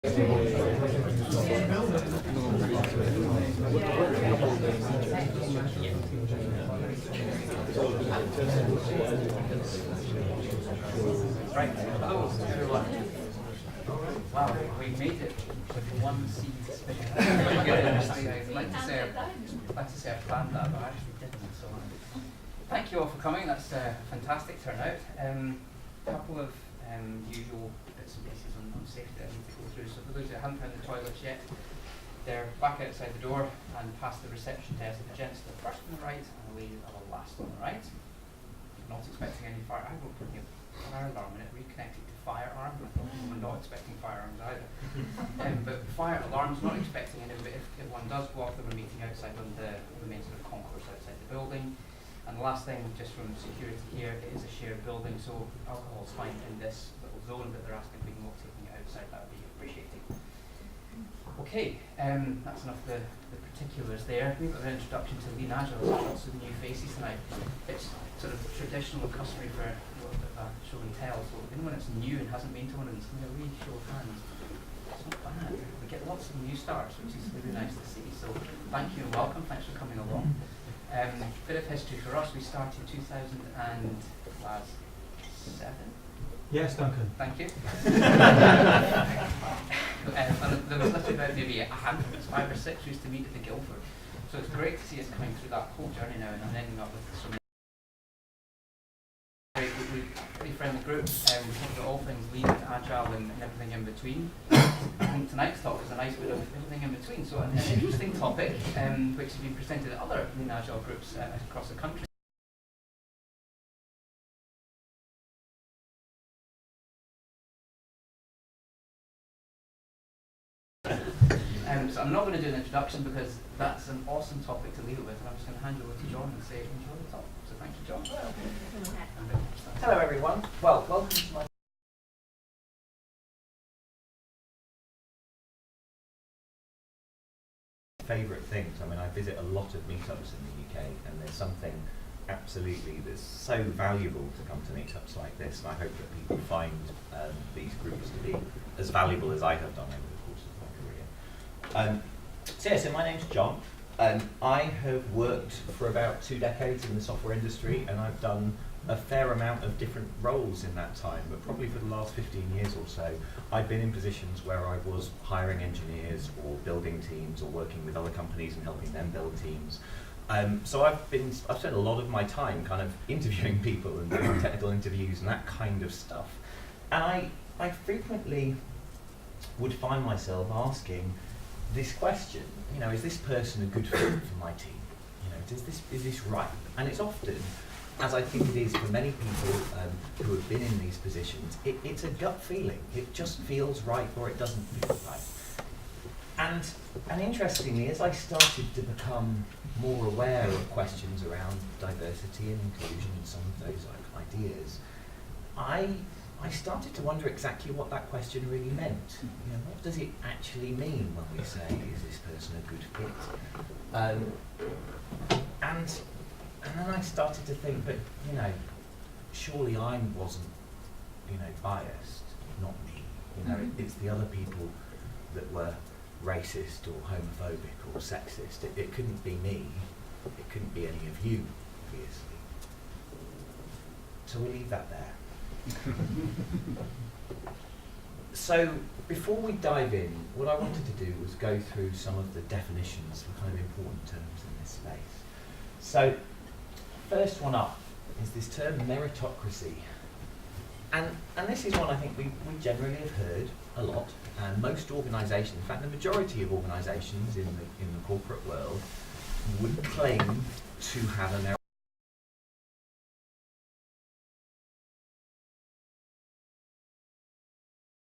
Right, hello everyone. Wow, we made it with one seat. Very good. I'd like to say I planned that, but I actually didn't. So thank you all for coming. That's a fantastic turnout. A couple of usual bits and pieces on safety that I need to go through. So for those that haven't found the toilets yet, they're back outside the door and past the reception desk. The gents are the first on the right, and the ladies are the last on the right. Not expecting any fire. I wrote putting a fire alarm in it, reconnected to firearm. I thought we were not expecting firearms either. But fire alarms, not expecting any, but if one does go off, then we're meeting outside on the main sort of concourse outside the building. And the last thing, just from security here, it is a shared building, so alcohol's fine in this little zone, but they're asking if we can walk taking it outside. That would be appreciated. Okay, that's enough of the particulars there. We've got an introduction to Lean Agile, so lots of new faces tonight. It's sort of traditional and customary for a little bit of a show and tell, so anyone that's new and hasn't been to one of these, give me a wee show of hands. It's not bad. We get lots of new starts, which is really nice to see. So thank you and welcome. Thanks for coming along. Bit of history for us. We started 2007. Yes, Duncan. Thank you. And there was literally about maybe a handful, 5 or 6 used to meet at the Guildford. So it's great to see us coming through that whole journey now and ending up with so many. We're a pretty friendly group. We talk about all things lean, agile, and everything in between. I think tonight's talk is a nice bit of everything in between. So an interesting topic, which has been presented at other lean agile groups across the country. So I'm not going to do an introduction because that's an awesome topic to leave it with, and I'm just going to hand you over to John and say enjoy the talk. So thank you, John. Hello everyone. Well, welcome to my favourite things. I mean, I visit a lot of meetups in the UK, and there's something absolutely that's so valuable to come to meetups like this, and I hope that people find these groups to be as valuable as I have done over the course of my career. So my name's John. I have worked for about 2 decades in the software industry, and I've done a fair amount of different roles in that time, but probably for the last 15 years or so, I've been in positions where I was hiring engineers or building teams or working with other companies and helping them build teams. So I've spent a lot of my time kind of interviewing people and doing technical interviews and that kind of stuff. And I frequently would find myself asking this question, you know, is this person a good fit for my team? You know, is this right? And it's often, as I think it is for many people who have been in these positions, it's a gut feeling. It just feels right or it doesn't feel right. And interestingly, as I started to become more aware of questions around diversity and inclusion and some of those ideas, I started to wonder exactly what that question really meant. You know, what does it actually mean when we say, is this person a good fit? And then I started to think, but, you know, surely I wasn't, you know, biased, not me. You know, it's the other people that were racist or homophobic or sexist. It couldn't be me. It couldn't be any of you, obviously. So we'll leave that there. So before we dive in, what I wanted to do was go through some of the definitions for kind of important terms in this space. So first one up is this term meritocracy. And this is one I think we generally have heard a lot, and most organisations, in fact the majority of organisations in the corporate world would claim to have a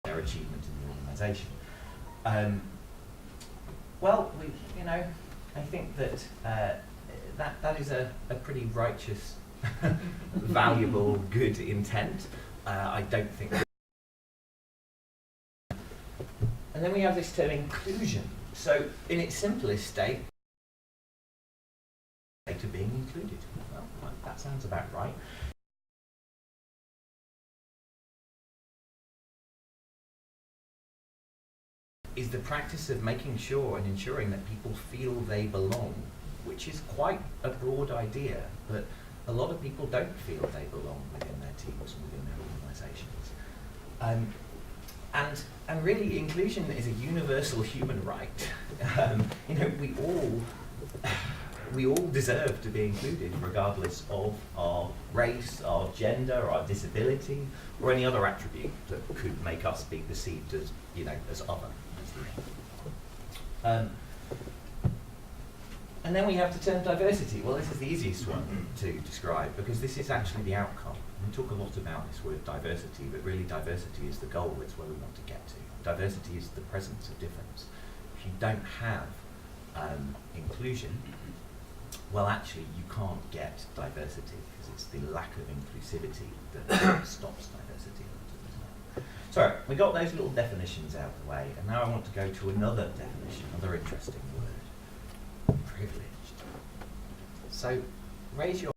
their achievement in the organisation. Well, you know, I think that that is a pretty righteous, valuable, good intent. I don't think. And then we have this term inclusion. So, in its simplest state, to being included. Well, that sounds about right. is the practice of making sure and ensuring that people feel they belong, which is quite a broad idea, but a lot of people don't feel they belong within their teams and within their organisations. And really, inclusion is a universal human right. You know, we all deserve to be included, regardless of our race, our gender, our disability, or any other attribute that could make us be perceived as, you know, as other. And then we have the term diversity. Well, this is the easiest one to describe because this is actually the outcome. We talk a lot about this word diversity, but really diversity is the goal. It's where we want to get to. Diversity is the presence of difference. If you don't have inclusion, well, actually, you can't get diversity because it's the lack of inclusivity that stops diversity. So we got those little definitions out of the way, and now I want to go to another definition, another interesting word: privileged. So raise your.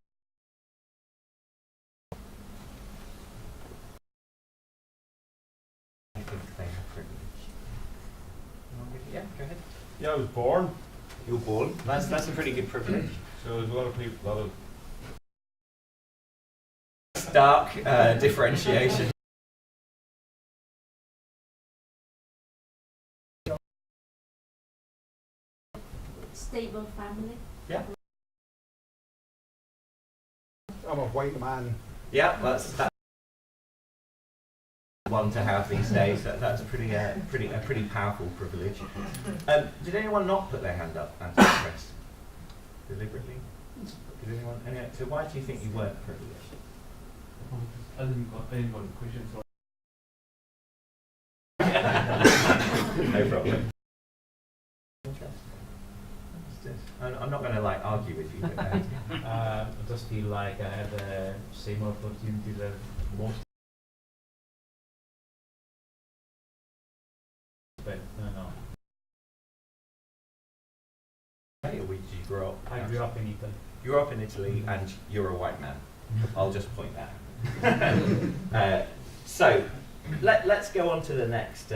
I think they have privilege. Yeah, go ahead. Yeah, I was born. You were born. That's a pretty good privilege. So there's a lot of people, a lot of Stark differentiation. Stable family. Yeah. I'm a white man. Yeah, that's one to have these days. That's a pretty powerful privilege. Did anyone not put their hand up out of interest? Deliberately? Did anyone? So why do you think you weren't privileged? I didn't got any more questions. No problem. I'm not going to like argue with you. But, I just feel like I had the same opportunity that most. But no. Hey, or did you grow up? I grew up in Italy. You grew up in Italy, and you're a white man. I'll just point that out. So let's go on to the next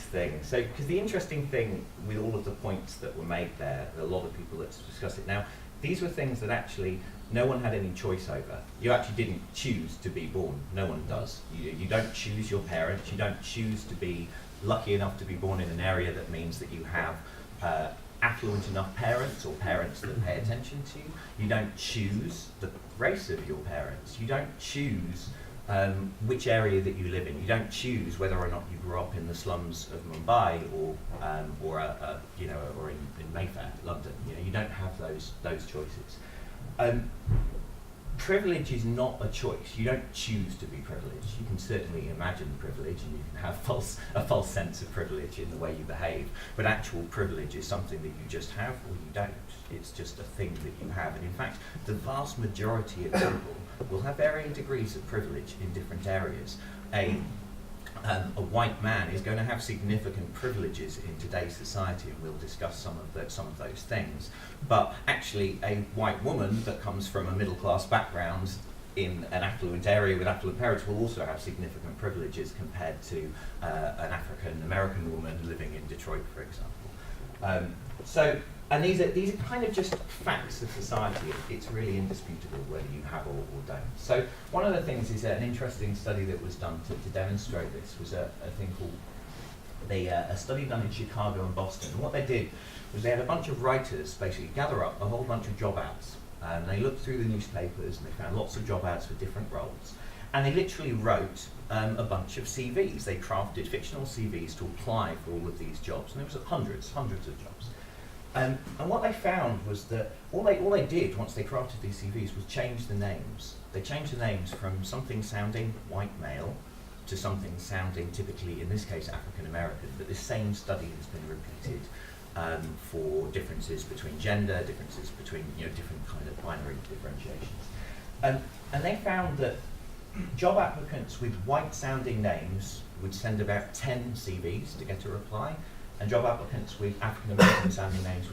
thing. So, because the interesting thing with all of the points that were made there, a lot of people that discuss it now, these were things that actually no one had any choice over. You actually didn't choose to be born. No one does. You don't choose your parents. You don't choose to be lucky enough to be born in an area that means that you have affluent enough parents or parents that pay attention to you. You don't choose the race of your parents. You don't choose which area that you live in. You don't choose whether or not you grew up in the slums of Mumbai or in Mayfair, London. You know, you don't have those choices. Privilege is not a choice. You don't choose to be privileged. You can certainly imagine privilege, and you can have a false sense of privilege in the way you behave. But actual privilege is something that you just have or you don't. It's just a thing that you have. And in fact, the vast majority of people will have varying degrees of privilege in different areas. A white man is going to have significant privileges in today's society, and we'll discuss some of those things. But actually, a white woman that comes from a middle-class background in an affluent area with affluent parents will also have significant privileges compared to an African-American woman living in Detroit, for example. And these are kind of just facts of society. It's really indisputable whether you have or don't. So one of the things is an interesting study that was done to demonstrate this was a thing called a study done in Chicago and Boston. And what they did was they had a bunch of writers basically gather up a whole bunch of job ads. And they looked through the newspapers and they found lots of job ads for different roles. And they literally wrote a bunch of CVs. They crafted fictional CVs to apply for all of these jobs. And there was hundreds of jobs. And what they found was that all they did once they crafted these CVs was change the names. They changed the names from something sounding white male to something sounding typically, in this case, African American. But this same study has been repeated for differences between gender, differences between different kind of binary differentiations. And they found that job applicants with white sounding names would send about 10 CVs to get a reply. And job applicants with African American sounding names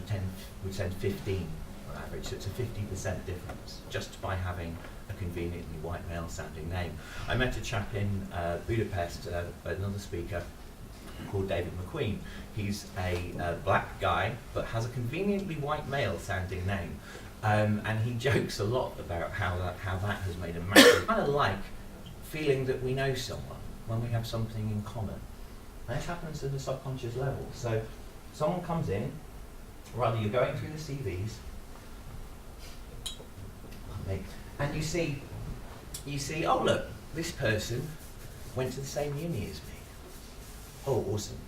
would send 15 on average. So it's a 50% difference just by having a conveniently white male sounding name. I met a chap in Budapest, another speaker, called David McQueen. He's a black guy, but has a conveniently white male sounding name. And he jokes a lot about how that has made a massive, kind of like feeling that we know someone when we have something in common. And this happens at the subconscious level. So someone comes in, rather you're going through the CVs, and you see, oh look, this person went to the same uni as me. Oh, awesome.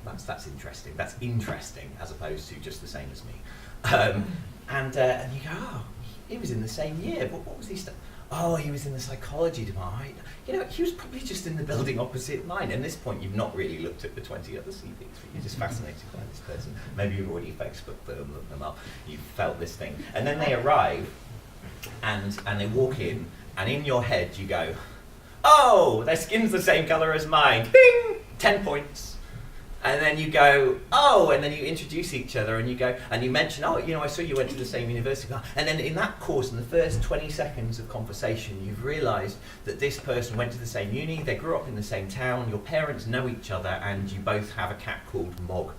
That's interesting. That's interesting as opposed to just the same as me. And you go, oh, he was in the same year. What was he Oh, he was in the psychology department. You know, he was probably just in the building opposite mine. And at this point, you've not really looked at the 20 other CVs, but you're just fascinated by this person. Maybe you've already Facebooked them, looked them up, you've felt this thing. And then they arrive, and they walk in, and in your head you go, oh, their skin's the same colour as mine. Bing! 10 points. And then you go, oh, and then you introduce each other and you go, and you mention, oh, you know, I saw you went to the same university. And then in that course, in the first 20 seconds of conversation, you've realised that this person went to the same uni, they grew up in the same town, your parents know each other, and you both have a cat called Mog.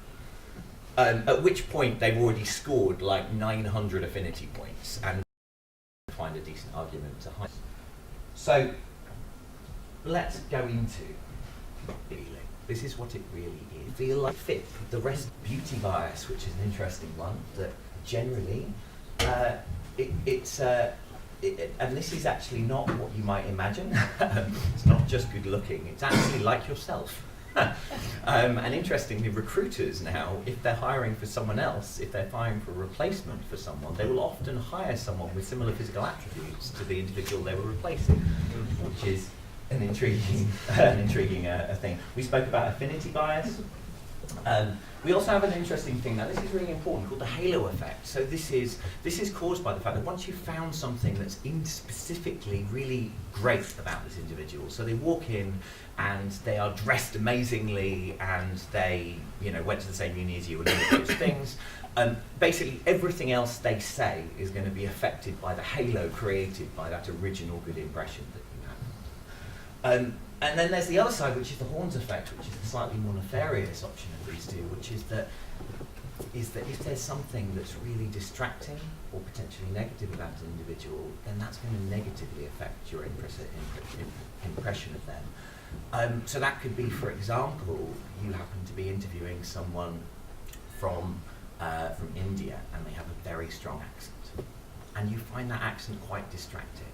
At which point they've already scored like 900 affinity points and find a decent argument to hide. So let's go into feeling. This is what it really is. Feel like fit. The rest, beauty bias, which is an interesting one, that generally, and this is actually not what you might imagine. It's not just good looking, it's actually like yourself. And interestingly, recruiters now, if they're hiring for someone else, if they're hiring for a replacement for someone, they will often hire someone with similar physical attributes to the individual they were replacing, which is an intriguing thing. We spoke about affinity bias. We also have an interesting thing now. This is really important, called the halo effect. So this is caused by the fact that once you've found something that's specifically really great about this individual, so they walk in and they are dressed amazingly and they, you know, went to the same uni as you and all of those things. Basically, everything else they say is going to be affected by the halo created by that original good impression that you had. And then there's the other side, which is the horns effect, which is the slightly more nefarious option of these two, which is that if there's something that's really distracting or potentially negative about an individual, then that's going to negatively affect your impression of them. So that could be, for example, you happen to be interviewing someone from India and they have a very strong accent, and you find that accent quite distracting.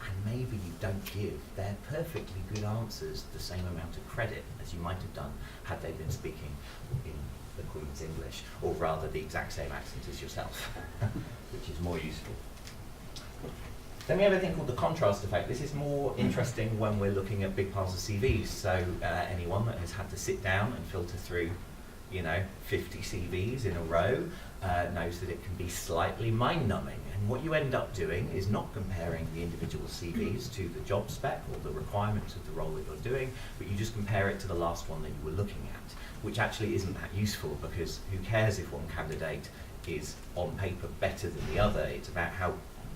And maybe you don't give their perfectly good answers the same amount of credit as you might have done had they been speaking in the Queen's English, or rather the exact same accent as yourself, which is more useful. Then we have a thing called the contrast effect. This is more interesting when we're looking at big piles of CVs. So anyone that has had to sit down and filter through, 50 CVs in a row knows that it can be slightly mind-numbing. And what you end up doing is not comparing the individual CVs to the job spec or the requirements of the role that you're doing, but you just compare it to the last one that you were looking at, which actually isn't that useful, because who cares if one candidate is on paper better than the other? It's about how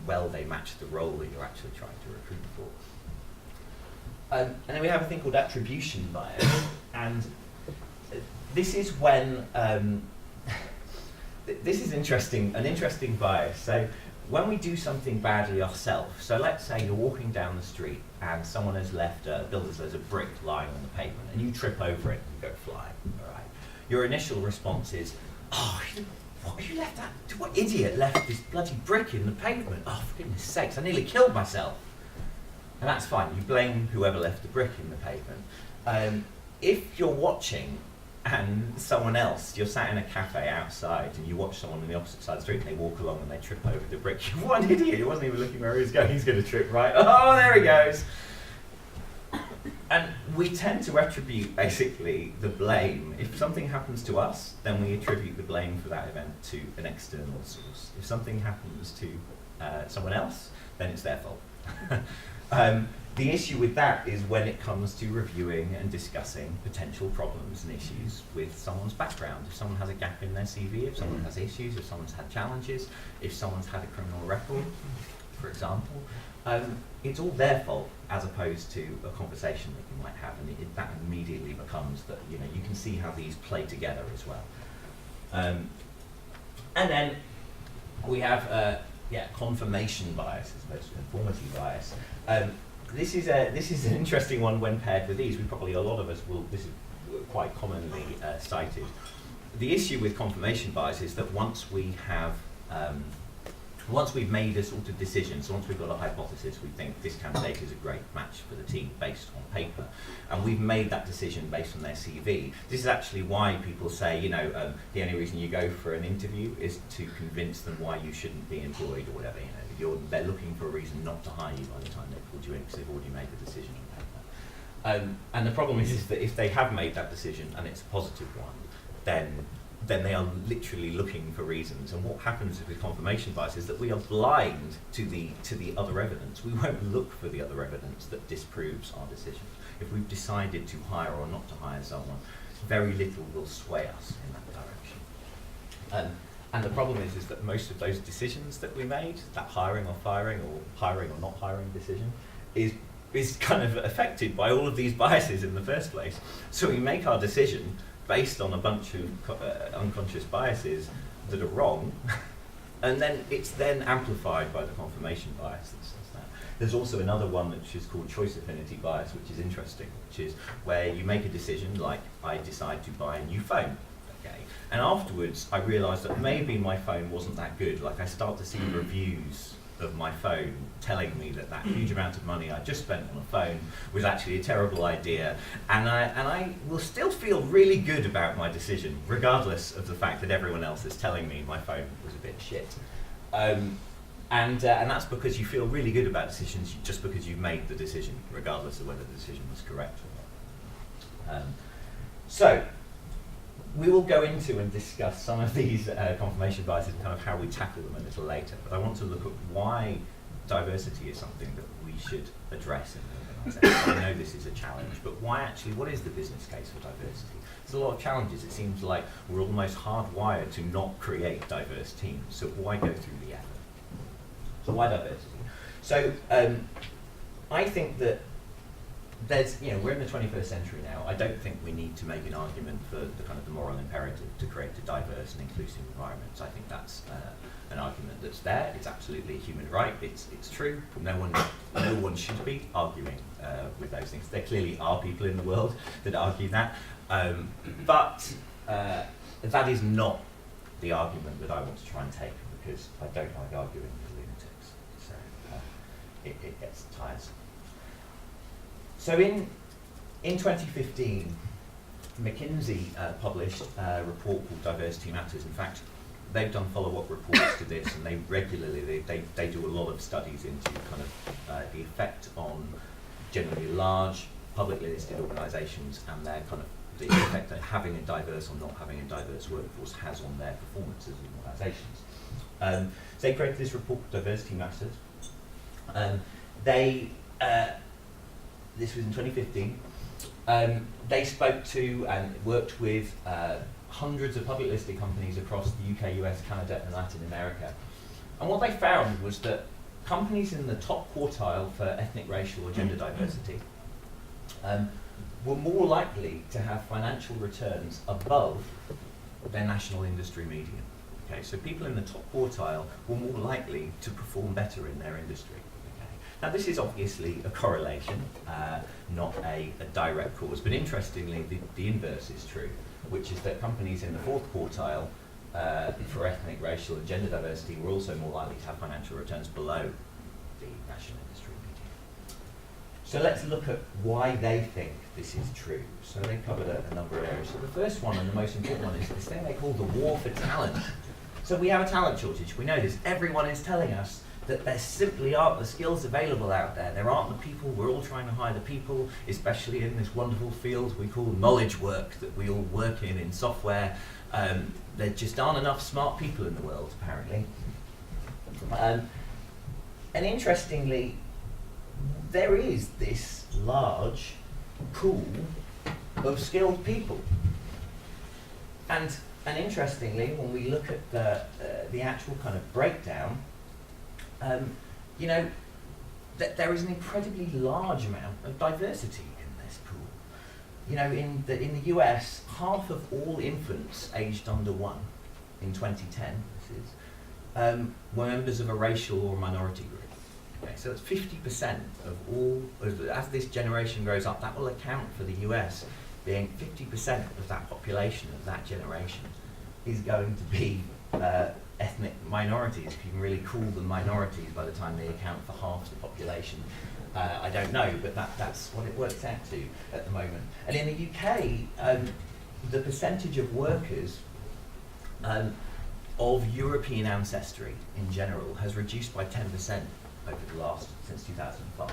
well they match the role that you're actually trying to recruit for. And then we have a thing called attribution bias, and this is when this is an interesting bias. So when we do something badly ourselves, so let's say you're walking down the street and someone has left there's a brick lying on the pavement and you trip over it and go flying. All right. Your initial response is, oh, you left that? What idiot left this bloody brick in the pavement? Oh, for goodness sakes, I nearly killed myself. And that's fine. You blame whoever left the brick in the pavement. If you're watching and someone else, you're sat in a cafe outside and you watch someone on the opposite side of the street and they walk along and they trip over the brick, what an idiot, he wasn't even looking where he was going, he's going to trip, right? Oh, there he goes. And we tend to attribute basically the blame. If something happens to us, then we attribute the blame for that event to an external source. If something happens to someone else, then it's their fault. The issue with that is when it comes to reviewing and discussing potential problems and issues with someone's background. If someone has a gap in their CV, if someone has issues, if someone's had challenges, if someone's had a criminal record, for example, it's all their fault as opposed to a conversation that you might have, and that immediately becomes that, you know, you can see how these play together as well. And then we have confirmation bias as opposed to conformity bias. This is an interesting one when paired with these. A lot of us will. This is quite commonly cited. The issue with confirmation bias is that once we've made a sort of decision, so once we've got a hypothesis, we think this candidate is a great match for the team based on paper, and we've made that decision based on their CV. This is actually why people say, you know, the only reason you go for an interview is to convince them why you shouldn't be employed or whatever. You know, they're looking for a reason not to hire you by the time they called you in because they've already made the decision on paper. And the problem is that if they have made that decision and it's a positive one, then they are literally looking for reasons. And what happens with confirmation bias is that we are blind to the other evidence. We won't look for the other evidence that disproves our decision. If we've decided to hire or not to hire someone, very little will sway us in that direction. And the problem is that most of those decisions that we made, that hiring or firing or hiring or not hiring decision, is kind of affected by all of these biases in the first place. So we make our decision based on a bunch of unconscious biases that are wrong, and then it's then amplified by the confirmation bias that says that. There's also another one which is called choice affinity bias, which is interesting, which is where you make a decision, like I decide to buy a new phone, okay, and afterwards I realise that maybe my phone wasn't that good. Like I start to see reviews of my phone telling me that huge amount of money I just spent on a phone was actually a terrible idea, and I will still feel really good about my decision, regardless of the fact that everyone else is telling me my phone was a bit shit. And that's because you feel really good about decisions just because you've made the decision, regardless of whether the decision was correct or not. So we will go into and discuss some of these confirmation biases and kind of how we tackle them a little later. But I want to look at why diversity is something that we should address in the organisation. I know this is a challenge, but what is the business case for diversity? There's a lot of challenges. It seems like we're almost hardwired to not create diverse teams. So why go through the effort? So why diversity? So I think that we're in the 21st century now. I don't think we need to make an argument for the moral imperative to create a diverse and inclusive environment. So I think that's an argument that's there. It's absolutely a human right. It's true. No one should be arguing with those things. There clearly are people in the world that argue that, but that is not the argument that I want to try and take, because I don't like arguing with lunatics. So it gets tiresome. So in 2015, McKinsey published a report called Diversity Matters. In fact, they've done follow-up reports to this, and they regularly they do a lot of studies into kind of the effect on generally large publicly listed organisations and their kind of the effect that having a diverse or not having a diverse workforce has on their performance as organisations. So they created this report called Diversity Matters. This was in 2015. They spoke to and worked with hundreds of public listed companies across the UK, US, Canada and Latin America. And what they found was that companies in the top quartile for ethnic, racial or gender diversity were more likely to have financial returns above their national industry median. Okay, so people in the top quartile were more likely to perform better in their industry. Now this is obviously a correlation, not a direct cause, but interestingly the inverse is true, which is that companies in the fourth quartile for ethnic, racial and gender diversity were also more likely to have financial returns below the national industry median. So let's look at why they think this is true. So they covered a number of areas. So the first one and the most important one is this thing they call the war for talent. So we have a talent shortage, we know this, everyone is telling us that there simply aren't the skills available out there. There aren't the people. We're all trying to hire the people, especially in this wonderful field we call knowledge work that we all work in software. There just aren't enough smart people in the world, apparently. And interestingly, there is this large pool of skilled people. And interestingly, when we look at the actual kind of breakdown, you know, that there is an incredibly large amount of diversity in this pool. You know, in the US, half of all infants aged under 1 in 2010, this is, were members of a racial or minority group. Okay, so that's 50% of all, as this generation grows up, that will account for the US being 50% of that population of that generation is going to be ethnic minorities, if you can really call them minorities by the time they account for half the population. I don't know, but that's what it works out to at the moment. And in the UK, the percentage of workers of European ancestry in general has reduced by 10% since 2005.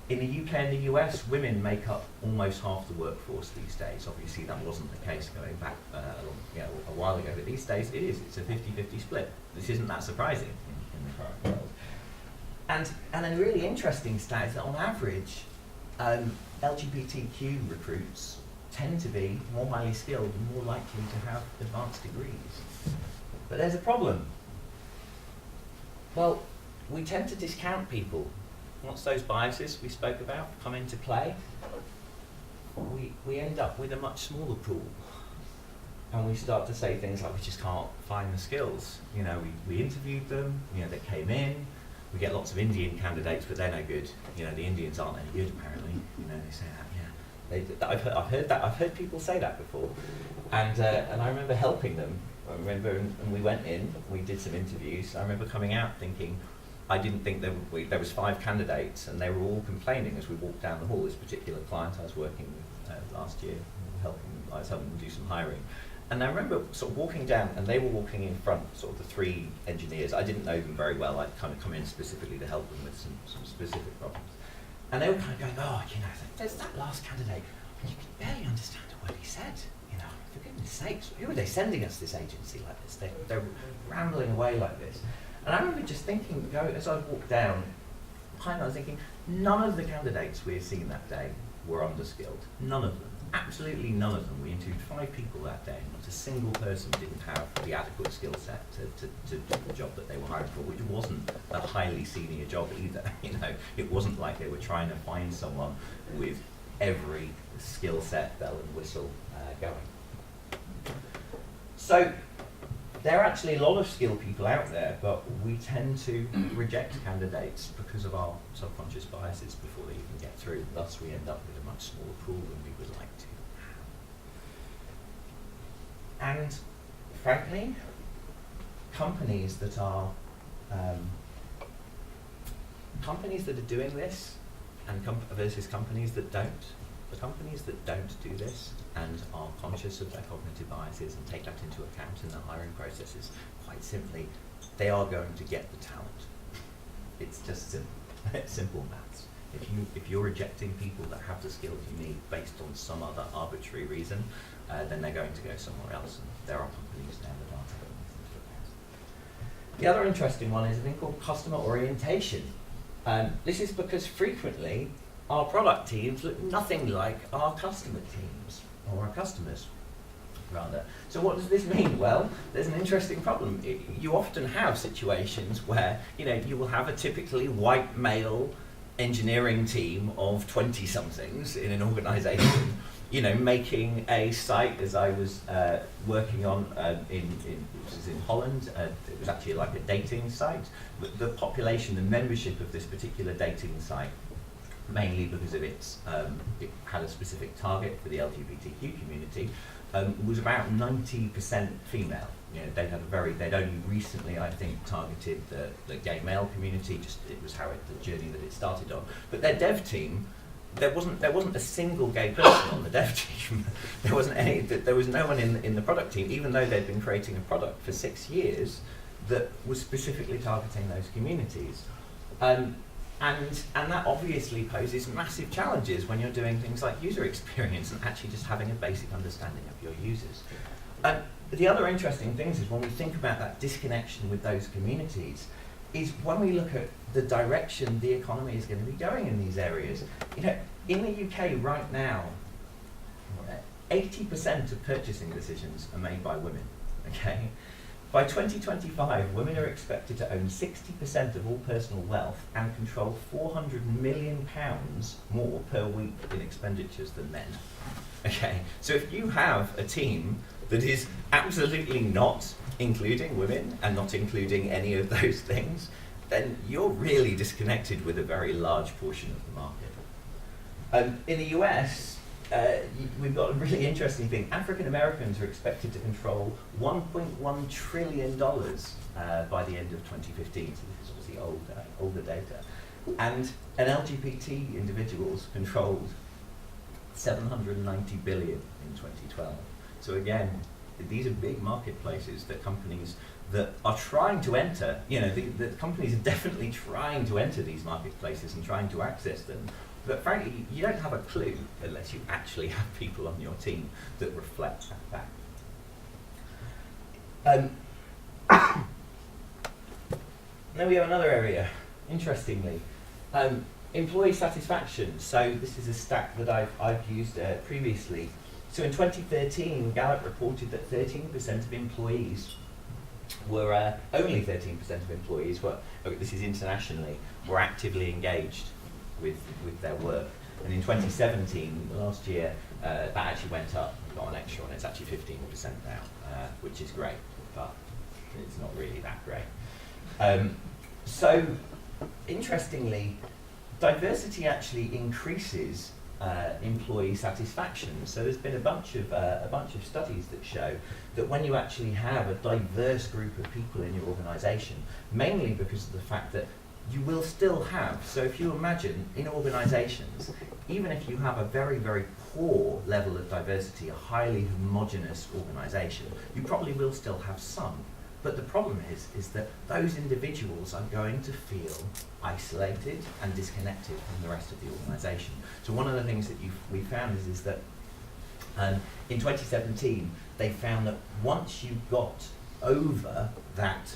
In the UK and the US, women make up almost half the workforce these days. Obviously, that wasn't the case going back a while ago, but these days it is. It's a 50-50 split. This isn't that surprising in the current world. And a really interesting stat is that on average, LGBTQ recruits tend to be more highly skilled and more likely to have advanced degrees. But there's a problem. Well, we tend to discount people. Once those biases we spoke about come into play, we end up with a much smaller pool. And we start to say things like, we just can't find the skills. You know, we interviewed them, you know, they came in. We get lots of Indian candidates, but they're no good. You know, the Indians aren't any good, apparently. You know, they say that, yeah. I've heard people say that before. And I remember helping them. And we went in, we did some interviews. I remember coming out thinking, I didn't think there was 5 candidates, and they were all complaining as we walked down the hall. This particular client I was working with last year, I was helping them do some hiring. And I remember sort of walking down, and they were walking in front, sort of the 3 engineers. I didn't know them very well. I'd kind of come in specifically to help them with some specific problems. And they were kind of going, oh, you know, there's that last candidate. You could barely understand a word he said. You know, for goodness sakes, who are they sending us this agency like this? They're rambling away like this. And I remember just thinking, as I walked down, I was thinking, none of the candidates we had seen that day were underskilled. None of them. Absolutely none of them. We interviewed 5 people that day, and not a single person didn't have the adequate skill set to do the job that they were hired for, which wasn't a highly senior job either. You know, it wasn't like they were trying to find someone with every skill set, bell and whistle going. So there are actually a lot of skilled people out there, but we tend to reject candidates because of our subconscious biases before they even get through. Thus, we end up with a much smaller pool than we would like to. And frankly, companies that are doing this, and versus companies that don't. The companies that don't do this and are conscious of their cognitive biases and take that into account in their hiring processes, quite simply, they are going to get the talent. It's just simple maths. If you're rejecting people that have the skills you need based on some other arbitrary reason, then they're going to go somewhere else. And there are companies now that are taking this into account. The other interesting one is a thing called customer orientation. This is because frequently our product teams look nothing like our customer teams, or our customers, rather. So what does this mean? Well, there's an interesting problem. You often have situations where, you know, you will have a typically white male engineering team of 20-somethings in an organization, you know, making a site, as I was working on which is in Holland. It was actually like a dating site. The population, the membership of this particular dating site, mainly because of its, it had a specific target for the LGBTQ community, was about 90% female. You know, they'd only recently, I think, targeted the gay male community. It was the journey that it started on. But their dev team, there wasn't a single gay person on the dev team. There was no one in the product team, even though they'd been creating a product for 6 years that was specifically targeting those communities. And that obviously poses massive challenges when you're doing things like user experience and actually just having a basic understanding of your users. The other interesting things is when we think about that disconnection with those communities, is when we look at the direction the economy is going to be going in these areas. You know, in the UK right now, 80% of purchasing decisions are made by women. Okay, By 2025, women are expected to own 60% of all personal wealth and control £400 million more per week in expenditures than men. Okay, so if you have a team that is absolutely not including women and not including any of those things, then you're really disconnected with a very large portion of the market. In the US, we've got a really interesting thing. African Americans are expected to control $1.1 trillion by the end of 2015. So this is obviously older data. And LGBT individuals controlled 790 billion in 2012. So again, these are big marketplaces that companies that are trying to enter, the companies are definitely trying to enter these marketplaces and trying to access them. But frankly, you don't have a clue unless you actually have people on your team that reflect that fact. Then we have another area, interestingly, employee satisfaction. So this is a stat that I've used previously. So in 2013, Gallup reported that 13% of employees were, only 13% of employees were, this is internationally, were actively engaged with their work. And in 2017, last year, that actually went up, got an extra one, it's actually 15% now, which is great, but it's not really that great. So, interestingly, diversity actually increases employee satisfaction. So there's been a bunch of studies that show that when you actually have a diverse group of people in your organisation, mainly because of the fact that you will still have, so if you imagine in organisations, even if you have a very, very poor level of diversity, a highly homogenous organisation, you probably will still have some. But the problem is that those individuals are going to feel isolated and disconnected from the rest of the organisation. So one of the things that we found is that in 2017, they found that once you got over that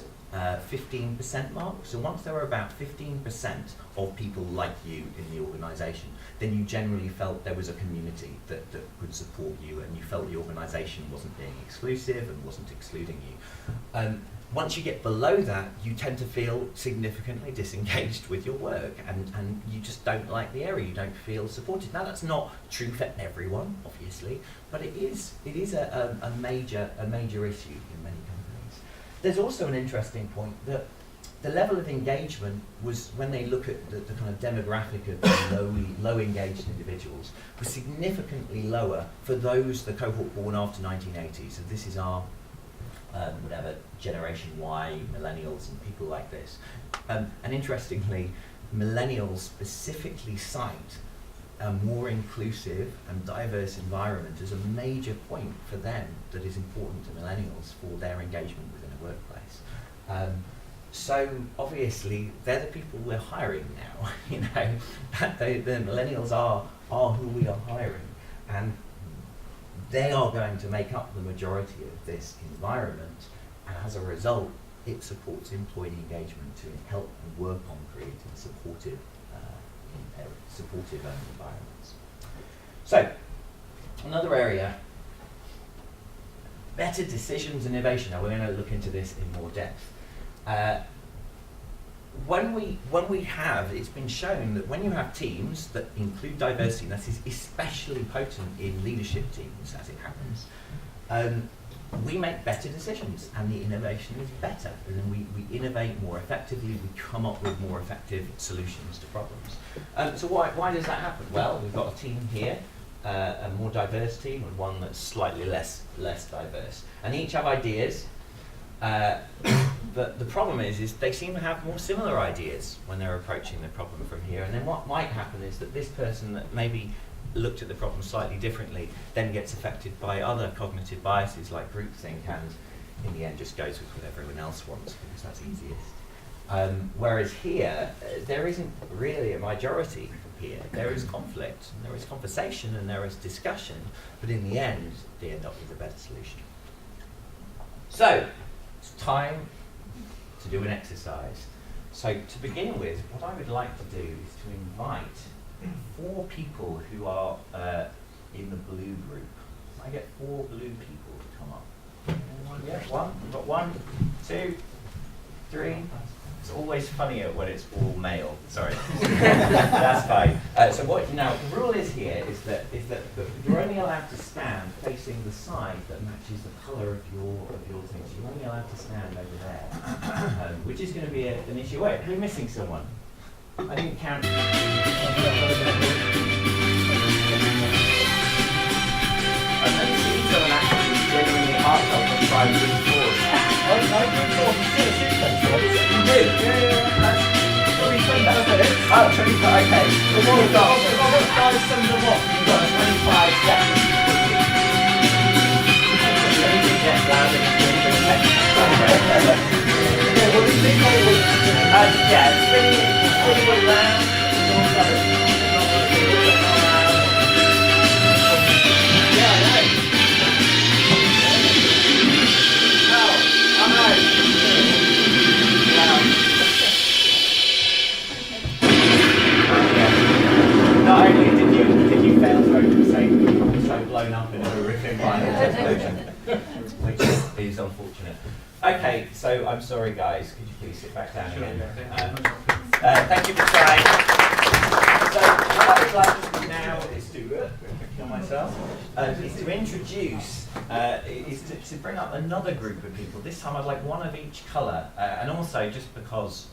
15% mark, so once there were about 15% of people like you in the organisation, then you generally felt there was a community that could support you, and you felt the organisation wasn't being exclusive and wasn't excluding you. Once you get below that, you tend to feel significantly disengaged with your work, and you just don't like the area, you don't feel supported. Now that's not true for everyone, obviously, but it is a major issue in many companies. There's also an interesting point that the level of engagement was, when they look at the kind of demographic of low engaged individuals, was significantly lower for those, the cohort born after 1980. So this is our whatever, Generation Y, millennials and people like this. And interestingly, millennials specifically cite a more inclusive and diverse environment as a major point for them that is important to millennials for their engagement within a workplace. So obviously they're the people we're hiring now. The millennials are who we are hiring, and they are going to make up the majority of this environment, and as a result, it supports employee engagement to help and work on creating supportive environments. So, another area, better decisions and innovation. Now we're going to look into this in more depth. When we have, it's been shown that when you have teams that include diversity, and this is especially potent in leadership teams as it happens, we make better decisions and the innovation is better. And then we innovate more effectively, we come up with more effective solutions to problems. So why does that happen? Well, we've got a team here, a more diverse team, and one that's slightly less diverse. And each have ideas. But the problem is they seem to have more similar ideas when they're approaching the problem from here. And then what might happen is that this person that maybe looked at the problem slightly differently then gets affected by other cognitive biases like groupthink, and in the end just goes with what everyone else wants because that's easiest. Whereas here, there isn't really a majority here. There is conflict, and there is conversation, and there is discussion, but in the end, they end up with a better solution. So, it's time to do an exercise. So to begin with, what I would like to do is to invite 4 people who are in the blue group. I get 4 blue people to come up. Yeah, one. We've got 1, 2, 3. It's always funnier when it's all male. Sorry, that's fine. So what now? The rule is here is that you're only allowed to stand facing the side that matches the colour of your thing. So you're only allowed to stand over there, which is going to be an issue. Wait, we're missing someone. I didn't count. I've never seen someone actually genuinely heartfelt and try and reinforce. You do? Yeah. Oh, 25, okay. So what we've got, guys, sum them up. You've got 25 seconds. Anything gets loud and it's really yeah, it's pretty loud. Yeah, I know. Not only did you fail to overstate, but you were also blown up in a horrific violent explosion, which is unfortunate. Okay, so I'm sorry guys, could you please sit back down again? Thank you for trying. So what I would like to do now is to kill myself. Is to introduce, is to bring up another group of people. This time I'd like one of each colour, and also just because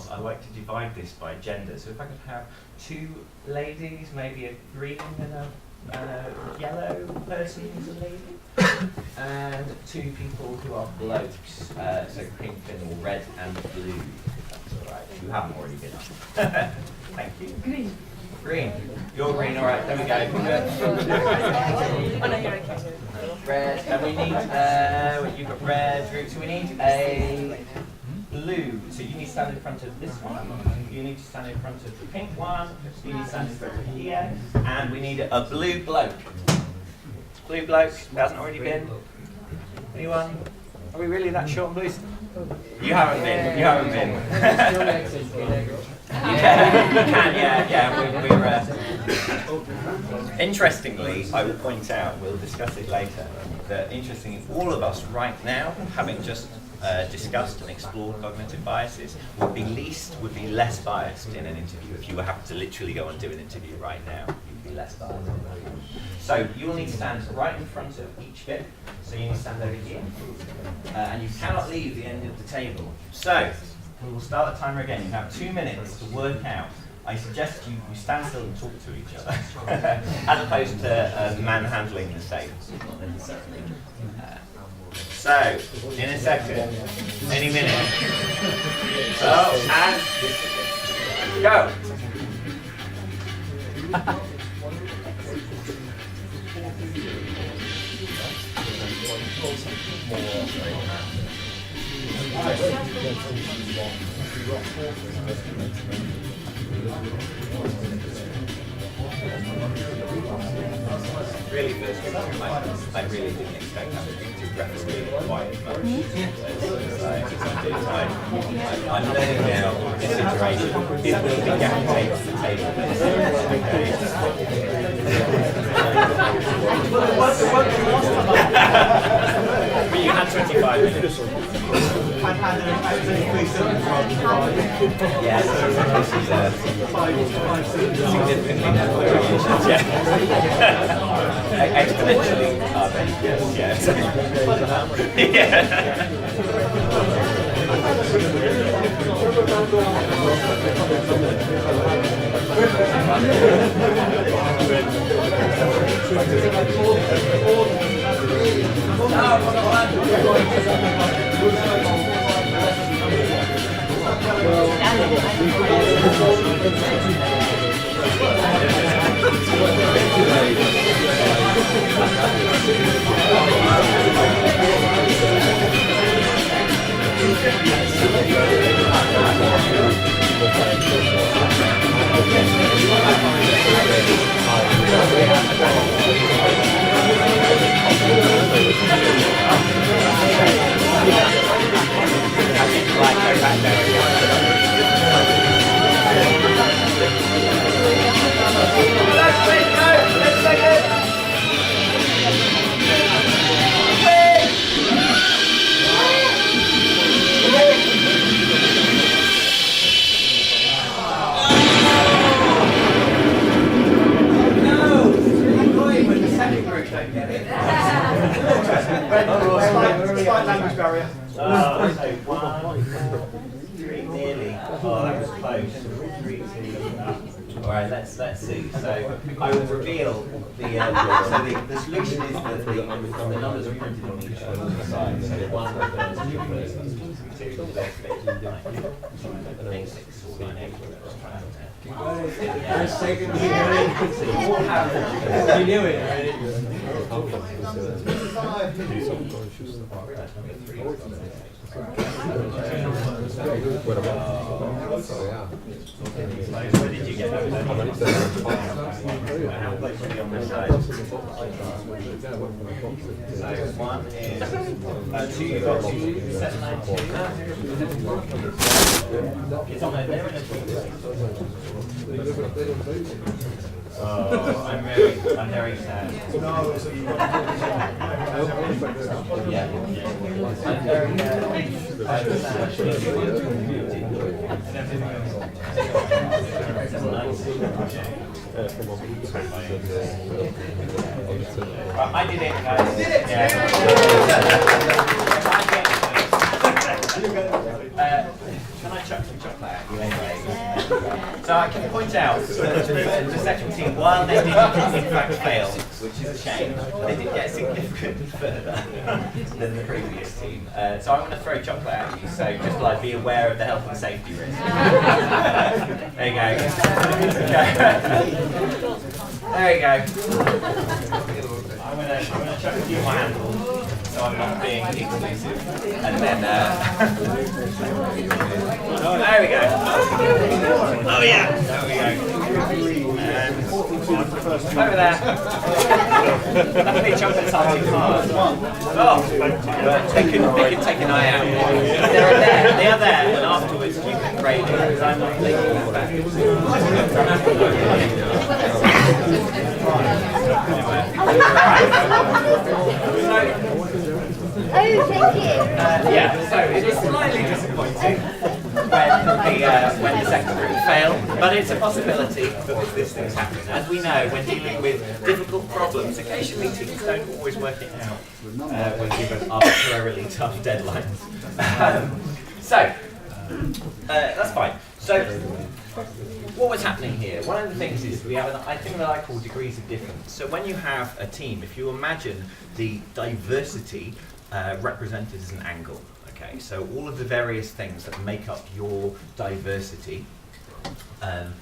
I like to divide this by gender. So if I could have 2 ladies, maybe a green and a yellow person who's a lady, and 2 people who are blokes, so pink and or red and blue, if that's all right. If you haven't already been up. Thank you. Green. Green. You're green, all right, there we go. Red, and we need, you've got red, so we need a blue. So you need to stand in front of this one, you need to stand in front of the pink one, you need to stand in front of here, and we need a blue bloke. Blue bloke, there hasn't already been. Anyone? Are we really that short on blues? You haven't been, you haven't been. You can, yeah. Interestingly, I will point out, we'll discuss it later, that interestingly, all of us right now, having just discussed and explored cognitive biases, would be less biased in an interview. If you were happy to literally go and do an interview right now, you'd be less biased. So you will need to stand right in front of each bit. So you need to stand over here, and you cannot leave the end of the table. So we will start the timer again. You have 2 minutes to work out. I suggest you stand still and talk to each other, as opposed to manhandling the table. So, in a second, any minute. So, and go. Really first, I really didn't expect that to really quite much. I'm learning now this iteration. It will be gap tape on the table. But you had 25 minutes. Yes, this is significantly no variations. Yeah. Exponentially yes. Slight language barrier. So 1, 3, nearly. Oh, that was close. 3, 2. All right, let's see. So I will reveal the the solution is that the numbers are printed on each side. So 1 refers to the first, 2 9, 6 or 9, 8. You knew it, right? Where did you get those? How close are you on this side? So 1 is 2. You've got 2, 7, 9, 2. It's on there. They're in a Oh, I'm very sad. Yeah. I'm very I did it, guys. You did it! Yeah. Can I chuck some chocolate at you anyway? So I can point out that the second team, while they did in fact fail, which is a shame, they did get significantly further than the previous team. So I'm going to throw chocolate at you, so just like be aware of the health and safety risk. There you go. There you go. I'm going to chuck a few more handles, so I'm not being exclusive. And then, there we go. Oh yeah, there we go. Over there. Definitely chocolates aren't too hard. Oh, but they can take an eye out. They are there, and afterwards you can grade it, because I'm not taking them back. Oh, thank you. Yeah, so it is slightly disappointing when the second group fail, but it's a possibility that these things happen. As we know, when dealing with difficult problems, occasionally teams don't always work it out when given arbitrarily tough deadlines. That's fine. So, what was happening here? One of the things is we have a thing that I call degrees of difference. So when you have a team, if you imagine the diversity represented as an angle, okay, so all of the various things that make up your diversity and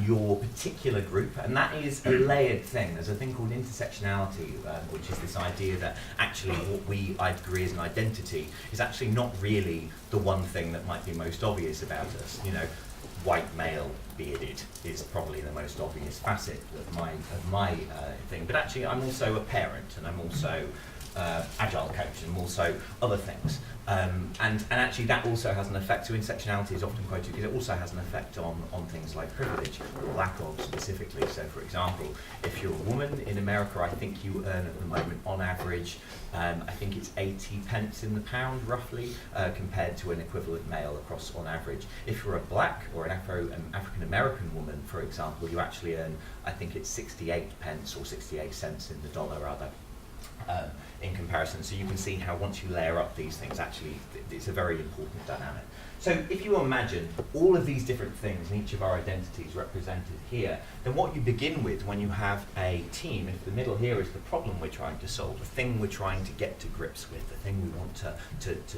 your particular group, and that is a layered thing. There's a thing called intersectionality, which is this idea that actually what I agree as an identity is actually not really the one thing that might be most obvious about us. You know, white male, bearded is probably the most obvious facet of my thing. But actually, I'm also a parent, and I'm also agile coach, and also other things. And actually that also has an effect, so intersectionality is often quoted because it also has an effect on things like privilege, or lack of specifically. So for example, if you're a woman in America, I think you earn at the moment on average, I think it's 80 pence in the pound roughly, compared to an equivalent male across on average. If you're a black or an African American woman, for example, you actually earn, I think it's 68 pence or 68 cents in the dollar rather. In comparison, so you can see how once you layer up these things, actually it's a very important dynamic. So if you imagine all of these different things and each of our identities represented here, then what you begin with when you have a team, if the middle here is the problem we're trying to solve, the thing we're trying to get to grips with, the thing we want to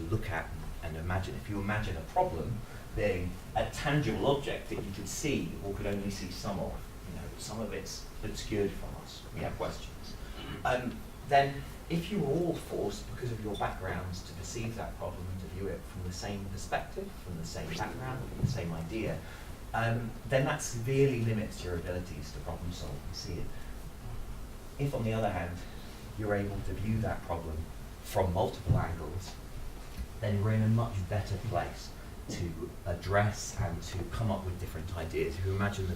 look at and imagine. If you imagine a problem being a tangible object that you could see or could only see some of, some of it's obscured from us, we have questions. Then if you were all forced, because of your backgrounds, to perceive that problem and to view it from the same perspective, from the same background, from the same idea, then that severely limits your abilities to problem solve and see it. If, on the other hand, you're able to view that problem from multiple angles, then you're in a much better place to address and to come up with different ideas. If you imagine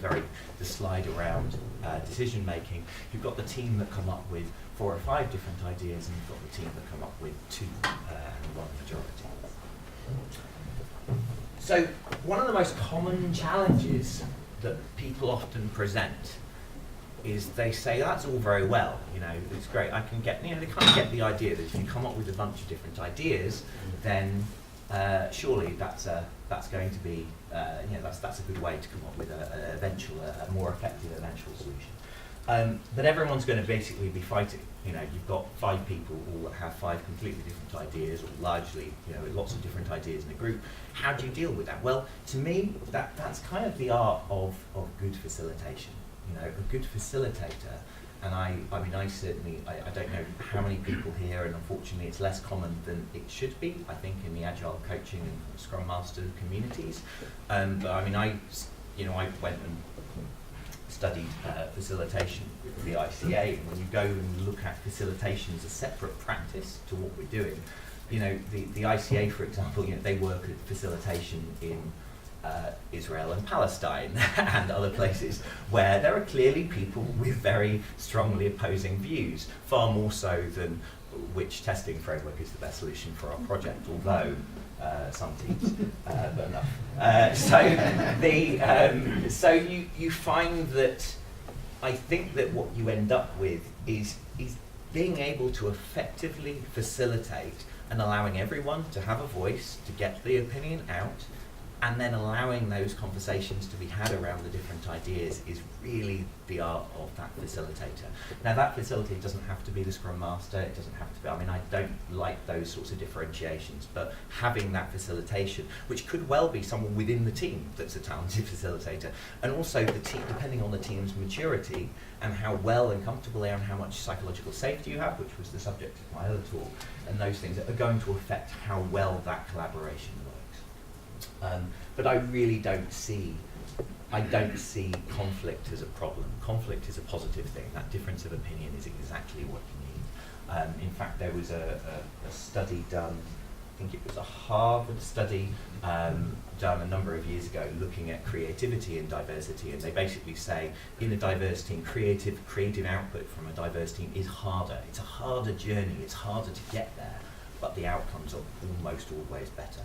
the slide around decision making, you've got the team that come up with 4 or 5 different ideas, and you've got the team that come up with 2 and 1 majority. So one of the most common challenges that people often present is they say that's all very well, it's great. I can get, they kind of get the idea that if you come up with a bunch of different ideas, then surely that's going to be, that's a good way to come up with a more effective eventual solution. But everyone's going to basically be fighting. You've got 5 people all that have 5 completely different ideas, or largely, lots of different ideas in a group. How do you deal with that? Well, to me, that's kind of the art of good facilitation. A good facilitator, and I certainly, I don't know how many people here, and unfortunately it's less common than it should be, I think, in the Agile coaching and Scrum Master communities. But I went and studied facilitation with the ICA, and when you go and look at facilitation as a separate practice to what we're doing, the ICA, for example, they work at facilitation in Israel and Palestine and other places where there are clearly people with very strongly opposing views, far more so than which testing framework is the best solution for our project, although some teams, but enough. So you find that I think that what you end up with is being able to effectively facilitate and allowing everyone to have a voice, to get the opinion out, and then allowing those conversations to be had around the different ideas is really the art of that facilitator. Now, that facilitator doesn't have to be the Scrum Master, it doesn't have to be, I don't like those sorts of differentiations, but having that facilitation, which could well be someone within the team that's a talented facilitator, and also the team, depending on the team's maturity and how well and comfortable they are and how much psychological safety you have, which was the subject of my other talk, and those things are going to affect how well that collaboration works. But I really don't see conflict as a problem. Conflict is a positive thing. That difference of opinion is exactly what you need. In fact, there was a study done, I think it was a Harvard study done a number of years ago, looking at creativity and diversity, and they basically say in a diverse team, creative output from a diverse team is harder. It's a harder journey. It's harder to get there, but the outcomes are almost always better.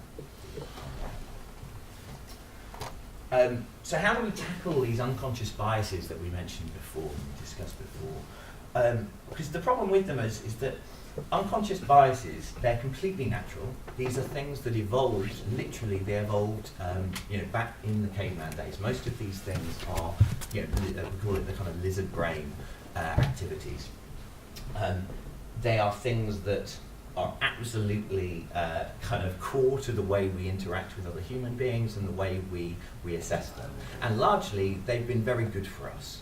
So how do we tackle these unconscious biases that we mentioned before, we discussed before? Because the problem with them is that unconscious biases, they're completely natural. These are things that evolved, literally they evolved back in the caveman days. Most of these things are, we call it the kind of lizard brain activities. They are things that are absolutely kind of core to the way we interact with other human beings and the way we assess them. And largely, they've been very good for us.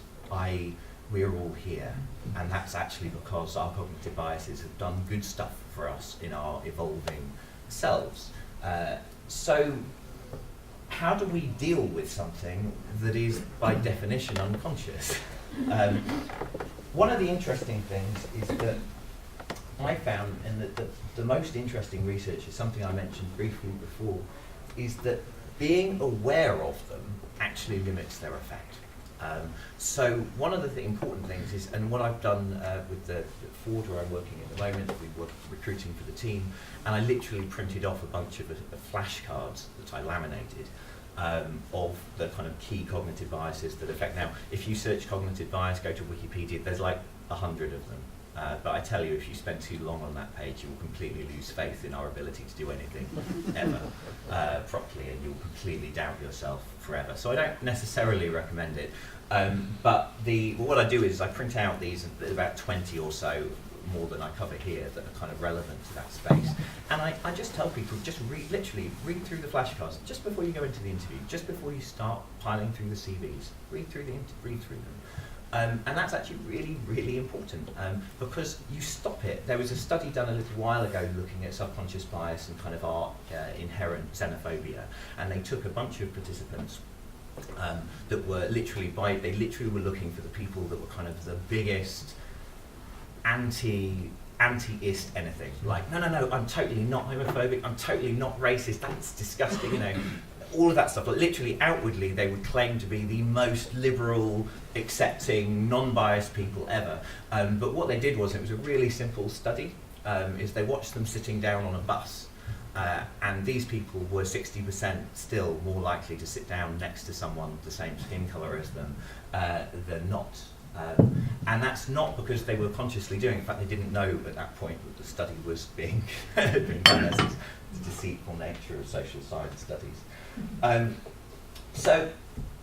We're all here, and that's actually because our cognitive biases have done good stuff for us in our evolving selves. So how do we deal with something that is, by definition, unconscious? One of the interesting things is that I found, and the most interesting research is something I mentioned briefly before, is that being aware of them actually limits their effect. So one of the important things is, and what I've done with the Ford where I'm working at the moment, we were recruiting for the team, and I literally printed off a bunch of flashcards that I laminated of the kind of key cognitive biases that affect. Now, if you search cognitive bias, go to Wikipedia, there's like 100 of them. But I tell you, if you spend too long on that page, you will completely lose faith in our ability to do anything ever properly, and you'll completely doubt yourself forever. So I don't necessarily recommend it. But what I do is I print out these, about 20 or so, more than I cover here, that are kind of relevant to that space. And I just tell people, just literally read through the flashcards just before you go into the interview, just before you start piling through the CVs. Read through them. And that's actually really, really important because you stop it. There was a study done a little while ago looking at subconscious bias and kind of our inherent xenophobia, and they took a bunch of participants that were literally were looking for the people that were kind of the biggest anti-ist anything. Like, no, I'm totally not homophobic, I'm totally not racist, that's disgusting, all of that stuff. But literally, outwardly, they would claim to be the most liberal, accepting, non-biased people ever. But what they did was, it was a really simple study, is they watched them sitting down on a bus. And these people were 60% still more likely to sit down next to someone the same skin colour as them than not. And that's not because they were consciously doing it. In fact, they didn't know at that point that the study was being done. As is the deceitful nature of social science studies. So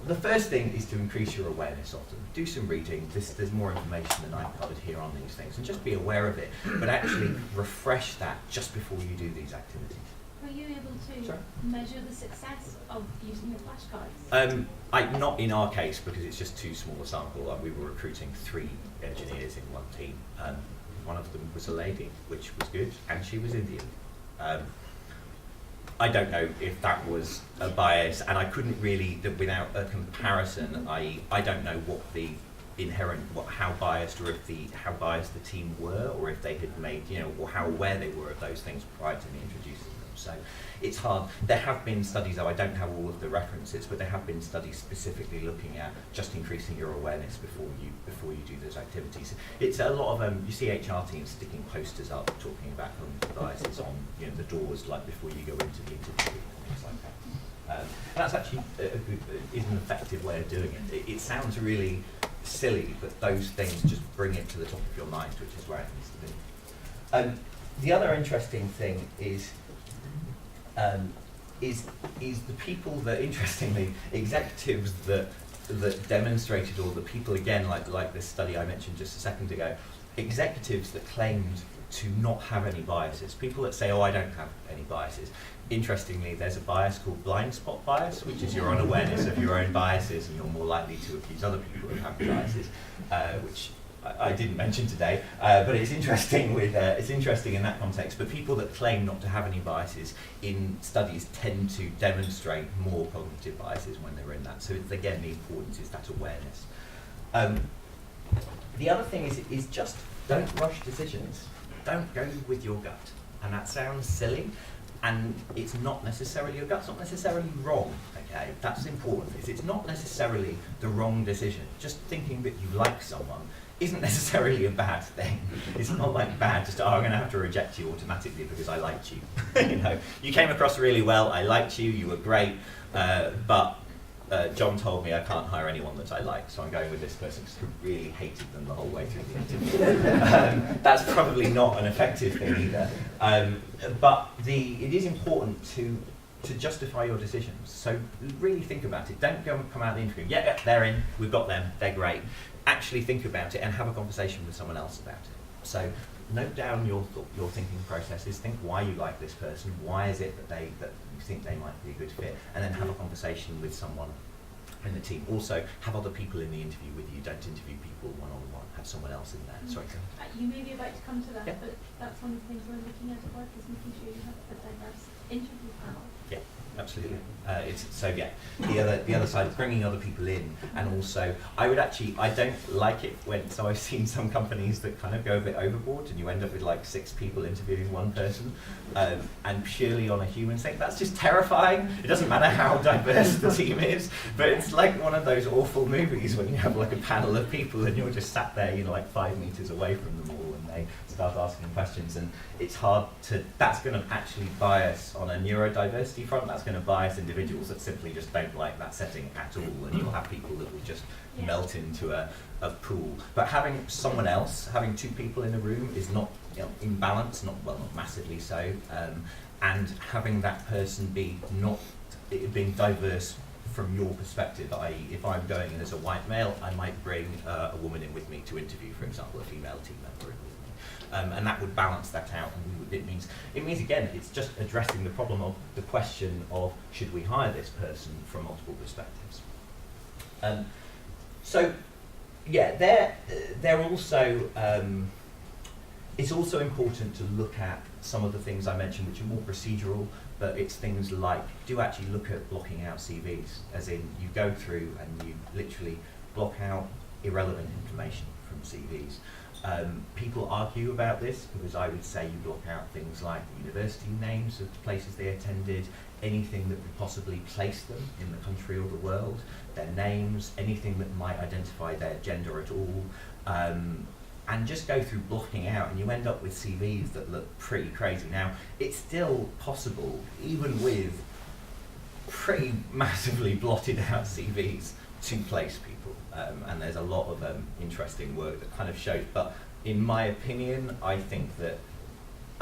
the first thing is to increase your awareness of them. Do some reading. There's more information than I've covered here on these things, and just be aware of it, but actually refresh that just before you do these activities. Were you able to Sorry? measure the success of using your flashcards? Not in our case, because it's just too small a sample. We were recruiting 3 engineers in one team. One of them was a lady, which was good, and she was Indian. I don't know if that was a bias, and I couldn't really, without a comparison, I don't know what the inherent, how biased, or how biased the team were, or if they had made, or how aware they were of those things prior to me introducing them. So it's hard. There have been studies, though I don't have all of the references, but there have been studies specifically looking at just increasing your awareness before you do those activities. It's a lot of you see HR teams sticking posters up talking about cognitive biases on the doors, like before you go into the interview and things like that. And that's actually is an effective way of doing it. It sounds really silly, but those things just bring it to the top of your mind, which is where it needs to be. The other interesting thing is the people that, interestingly, executives that demonstrated, or the people, again, like this study I mentioned just a second ago, executives that claimed to not have any biases, people that say, oh, I don't have any biases. Interestingly, there's a bias called blind spot bias, which is your unawareness of your own biases, and you're more likely to accuse other people of having biases, which I didn't mention today, but it's interesting in that context. But people that claim not to have any biases in studies tend to demonstrate more cognitive biases when they're in that. So it's, again, the importance is that awareness. The other thing is just don't rush decisions. Don't go with your gut. And that sounds silly, and it's not necessarily, your gut's not necessarily wrong, okay? That's important. It's not necessarily the wrong decision. Just thinking that you like someone isn't necessarily a bad thing. It's not like bad, just, I'm going to have to reject you automatically because I liked you. You came across really well, I liked you, you were great, but John told me I can't hire anyone that I like, so I'm going with this person because I really hated them the whole way through the interview. That's probably not an effective thing either. But it is important to justify your decisions. So really think about it. Don't go and come out of the interview, yeah, they're in, we've got them, they're great. Actually think about it and have a conversation with someone else about it. So note down your thinking processes, think why you like this person, why is it that you think they might be a good fit, and then have a conversation with someone in the team. Also, have other people in the interview with you. Don't interview people one-on-one. Have someone else in there. Sorry, go on. You may be about to come to that, Yeah. but that's one of the things we're looking at work, is making sure you have a diverse interview panel. Yeah, absolutely. The other side is bringing other people in, and also I don't like it so I've seen some companies that kind of go a bit overboard, and you end up with like 6 people interviewing one person, and purely on a human thing. That's just terrifying. It doesn't matter how diverse the team is, but it's like one of those awful movies when you have like a panel of people and you're just sat there, like 5 meters away from them all, and they start asking questions, and it's hard to. That's going to actually bias on a neurodiversity front. That's going to bias individuals that simply just don't like that setting at all, and you'll have people that will just melt into a pool. But having someone else, having 2 people in a room is not imbalance, not massively so, and having that person being diverse from your perspective, i.e. if I'm going in as a white male, I might bring a woman in with me to interview, for example, a female team member in with me. And that would balance that out, and it means again, it's just addressing the problem of the question of should we hire this person from multiple perspectives. They're also. It's also important to look at some of the things I mentioned, which are more procedural, but it's things like, do actually look at blocking out CVs, as in you go through and you literally block out irrelevant information from CVs. People argue about this because I would say you block out things like the university names of the places they attended, anything that would possibly place them in the country or the world, their names, anything that might identify their gender at all, and just go through blocking out, and you end up with CVs that look pretty crazy. Now, it's still possible, even with pretty massively blotted out CVs, to place people, and there's a lot of interesting work that kind of shows. But in my opinion, I think that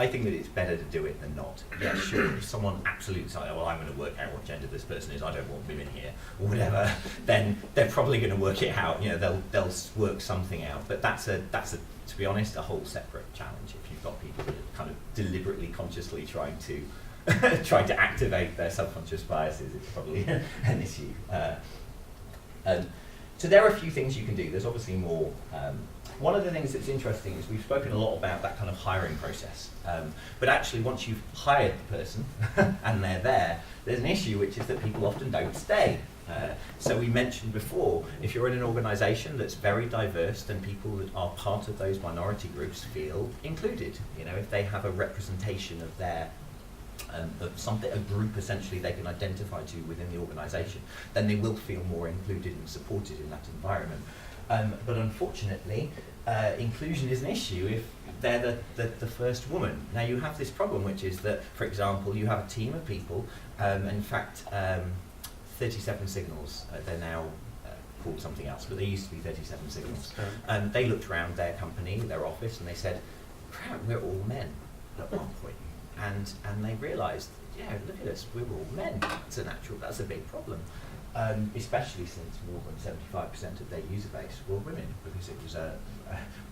it's better to do it than not. Yeah, sure, if someone absolutely decides, well, I'm going to work out what gender this person is, I don't want women here, or whatever, then they're probably going to work it out. You know, they'll work something out. But that's to be honest, a whole separate challenge. If you've got people that are kind of deliberately, consciously trying to activate their subconscious biases, it's probably an issue. So there are a few things you can do. There's obviously more. One of the things that's interesting is we've spoken a lot about that kind of hiring process. But actually, once you've hired the person and they're there, there's an issue, which is that people often don't stay. So we mentioned before, if you're in an organisation that's very diverse, then people that are part of those minority groups feel included. You know, if they have a representation of their of something, a group essentially they can identify to within the organisation, then they will feel more included and supported in that environment. But unfortunately, inclusion is an issue if they're the first woman. Now you have this problem, which is that, for example, you have a team of people, in fact, 37 Signals, they're now called something else, but they used to be 37 Signals. They looked around their company, their office, and they said, crap, we're all men at one point. And they realised, yeah, look at us, we're all men. That's a big problem. Especially since more than 75% of their user base were women, because it was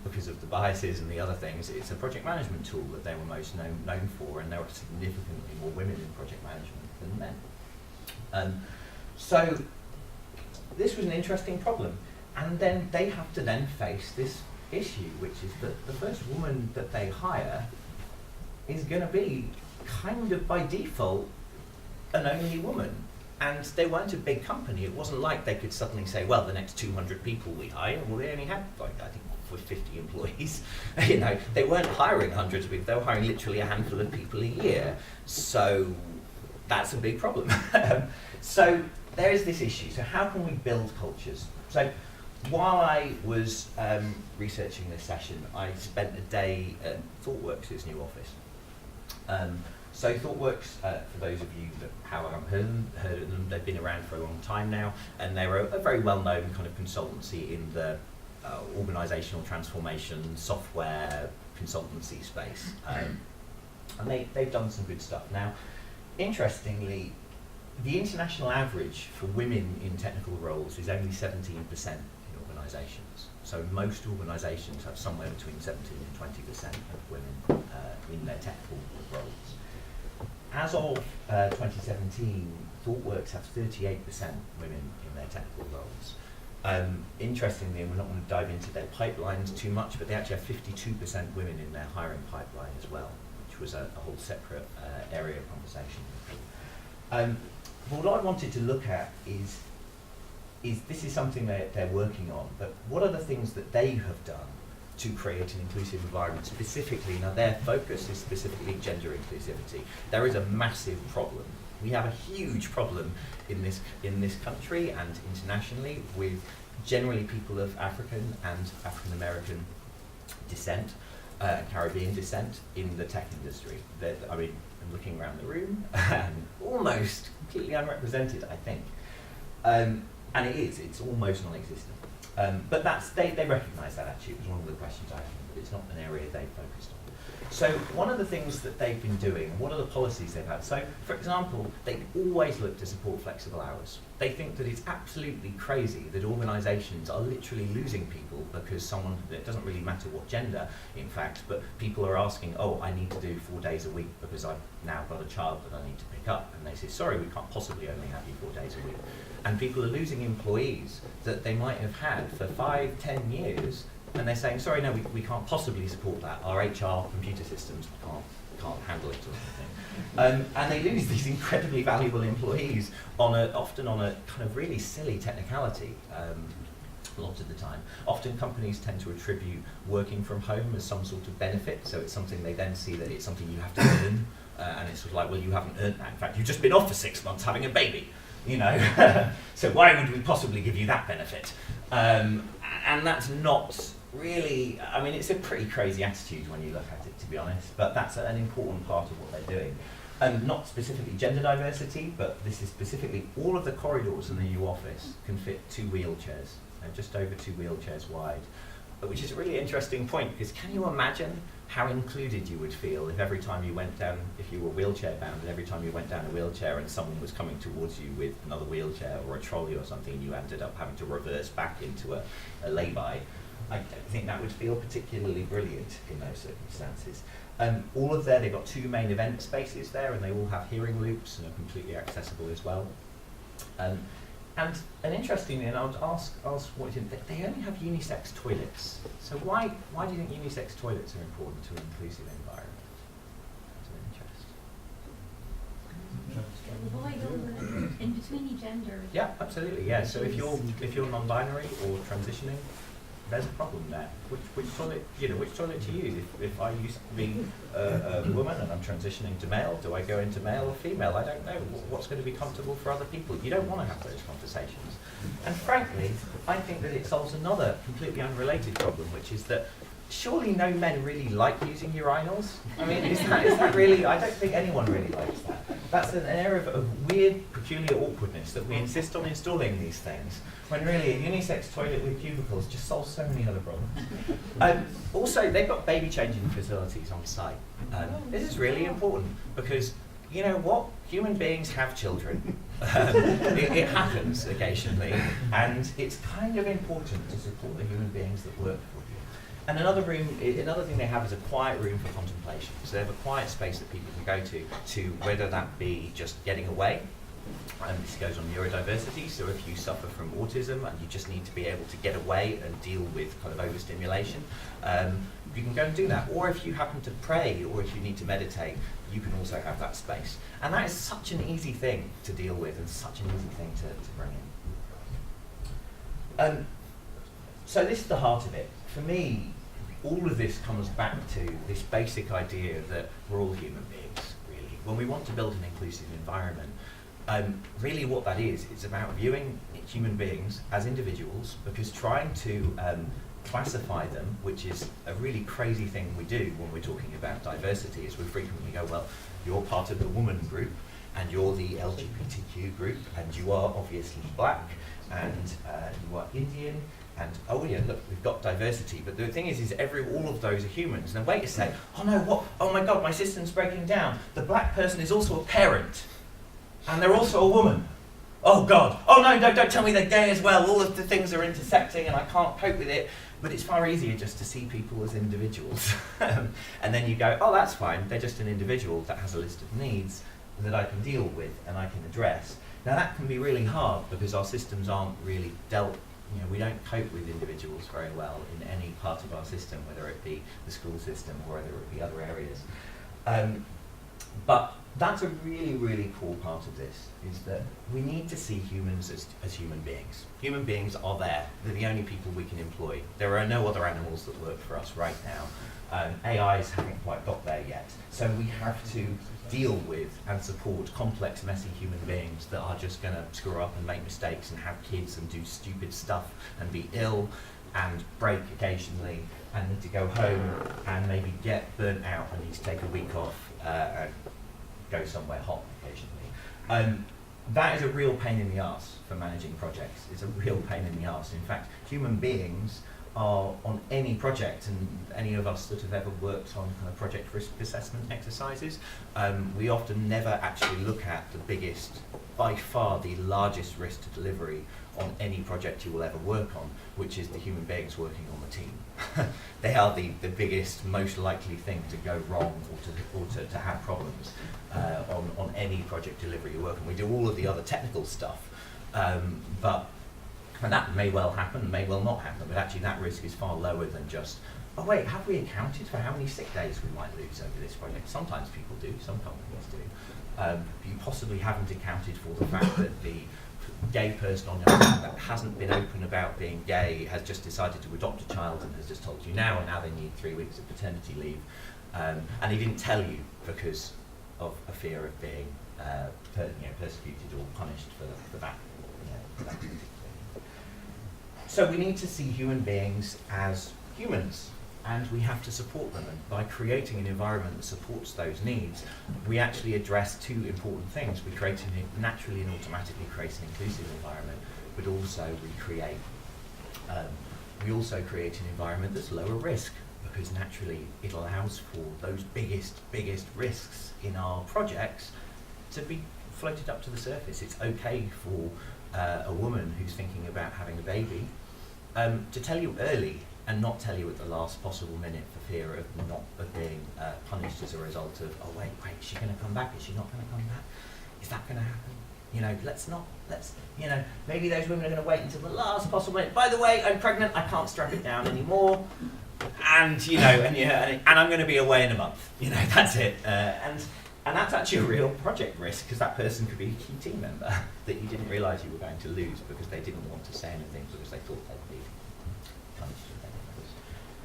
because of the biases and the other things. It's a project management tool that they were most known for, and there were significantly more women in project management than men. So this was an interesting problem, and then they have to then face this issue, which is that the first woman that they hire is going to be kind of by default an only woman. And they weren't a big company. It wasn't like they could suddenly say, well, the next 200 people we hire, well, they only had, like, I think, 50 employees. You know, they weren't hiring hundreds of people. They were hiring literally a handful of people a year. So that's a big problem. So there is this issue. So how can we build cultures? So while I was researching this session, I spent a day at ThoughtWorks' new office. So ThoughtWorks, for those of you that haven't heard of them, they've been around for a long time now, and they're a very well-known kind of consultancy in the organisational transformation software consultancy space. And they've done some good stuff. Now, interestingly, the international average for women in technical roles is only 17% in organisations. So most organisations have somewhere between 17 and 20% of women in their technical roles. As of 2017, ThoughtWorks have 38% women in their technical roles. Interestingly, and we're not going to dive into their pipelines too much, but they actually have 52% women in their hiring pipeline as well, which was a whole separate area of conversation. What I wanted to look at is this is something they're working on, but what are the things that they have done to create an inclusive environment specifically? Now their focus is specifically gender inclusivity. There is a massive problem. We have a huge problem in this country and internationally with generally people of African and African American descent, Caribbean descent in the tech industry. I mean, I'm looking around the room and almost completely unrepresented, I think. And it's almost non-existent. But they recognise that actually. It was one of the questions I had, but it's not an area they focused on. So one of the things that they've been doing, what are the policies they've had? So, for example, they always look to support flexible hours. They think that it's absolutely crazy that organisations are literally losing people because it doesn't really matter what gender, in fact, but people are asking, oh, I need to do 4 days a week because I've now got a child that I need to pick up. And they say, sorry, we can't possibly only have you 4 days a week. And people are losing employees that they might have had for 5, 10 years, and they're saying, sorry, no, we can't possibly support that. Our HR computer systems can't handle it or something. And they lose these incredibly valuable employees often on a kind of really silly technicality. A lot of the time. Often companies tend to attribute working from home as some sort of benefit, so it's something they then see that it's something you have to earn, and it's sort of like, well, you haven't earned that. In fact, you've just been off for 6 months having a baby, you know. So why would we possibly give you that benefit? And that's not really, I mean, it's a pretty crazy attitude when you look at it, to be honest, but that's an important part of what they're doing. Not specifically gender diversity, but this is specifically all of the corridors in the new office can fit 2 wheelchairs, just over 2 wheelchairs wide, which is a really interesting point, because can you imagine how included you would feel if every time you went down, if you were wheelchair bound, and every time you went down a wheelchair and someone was coming towards you with another wheelchair or a trolley or something, and you ended up having to reverse back into a lay-by? I don't think that would feel particularly brilliant in those circumstances. They've got 2 main event spaces there, and they all have hearing loops and are completely accessible as well. And interestingly, and I'll ask what you think, they only have unisex toilets. So why do you think unisex toilets are important to an inclusive environment? That's of interest. Avoid all the in-betweeny gender. Yeah, absolutely. Yeah. So if you're non-binary or transitioning, there's a problem there. Which toilet, which toilet to use? If I used to be a woman and I'm transitioning to male, do I go into male or female? I don't know. What's going to be comfortable for other people? You don't want to have those conversations. And frankly, I think that it solves another completely unrelated problem, which is that surely no men really like using urinals. I mean, is that really? I don't think anyone really likes that. That's an area of weird, peculiar awkwardness that we insist on installing these things, when really a unisex toilet with cubicles just solves so many other problems. Also, they've got baby changing facilities on site. This is really important because, you know what? Human beings have children. It happens occasionally, and it's kind of important to support the human beings that work for you. And another thing they have is a quiet room for contemplation. So they have a quiet space that people can go to whether that be just getting away. This goes on neurodiversity, so if you suffer from autism and you just need to be able to get away and deal with kind of overstimulation, you can go and do that. Or if you happen to pray, or if you need to meditate, you can also have that space. And that is such an easy thing to deal with and such an easy thing to bring in. So this is the heart of it. For me, all of this comes back to this basic idea that we're all human beings, really. When we want to build an inclusive environment, really what that is, it's about viewing human beings as individuals, because trying to classify them, which is a really crazy thing we do when we're talking about diversity, is we frequently go, well, you're part of the woman group, and you're the LGBTQ group, and you are obviously black, and you are Indian, and oh yeah, look, we've got diversity, but the thing is all of those are humans. And wait a sec, oh no, what? Oh my God, my system's breaking down. The black person is also a parent, and they're also a woman. Oh God, oh no, don't tell me they're gay as well. All of the things are intersecting and I can't cope with it. But it's far easier just to see people as individuals. And then you go, oh, that's fine, they're just an individual that has a list of needs that I can deal with and I can address. Now that can be really hard because our systems aren't really we don't cope with individuals very well in any part of our system, whether it be the school system or whether it be other areas. But that's a really, really core part of this, is that we need to see humans as human beings. Human beings are there. They're the only people we can employ. There are no other animals that work for us right now. AIs haven't quite got there yet. So we have to deal with and support complex, messy human beings that are just going to screw up and make mistakes and have kids and do stupid stuff and be ill and break occasionally and need to go home and maybe get burnt out and need to take a week off and go somewhere hot occasionally. That is a real pain in the arse for managing projects. It's a real pain in the arse. In fact, human beings are on any project, and any of us that have ever worked on kind of project risk assessment exercises, we often never actually look at the biggest, by far the largest risk to delivery on any project you will ever work on, which is the human beings working on the team. They are the biggest, most likely thing to go wrong or to have problems on any project delivery you work on. We do all of the other technical stuff, and that may well happen, may well not happen, but actually that risk is far lower than just, oh wait, have we accounted for how many sick days we might lose over this project? Sometimes people do, some companies do. You possibly haven't accounted for the fact that the gay person on your team that hasn't been open about being gay has just decided to adopt a child and has just told you now, and now they need 3 weeks of paternity leave. And he didn't tell you because of a fear of being persecuted or punished for that. For that particular. So we need to see human beings as humans, and we have to support them. And by creating an environment that supports those needs, we actually address two important things. We create naturally and automatically create an inclusive environment, but also we also create an environment that's lower risk, because naturally it allows for those biggest risks in our projects to be floated up to the surface. It's okay for a woman who's thinking about having a baby to tell you early and not tell you at the last possible minute for fear of being punished as a result of, oh wait, is she going to come back? Is she not going to come back? Is that going to happen? You know, maybe those women are going to wait until the last possible minute. By the way, I'm pregnant, I can't strap it down anymore. And, and I'm going to be away in a month. That's it. And that's actually a real project risk, because that person could be a key team member that you didn't realise you were going to lose because they didn't want to say anything because they thought they'd be punished.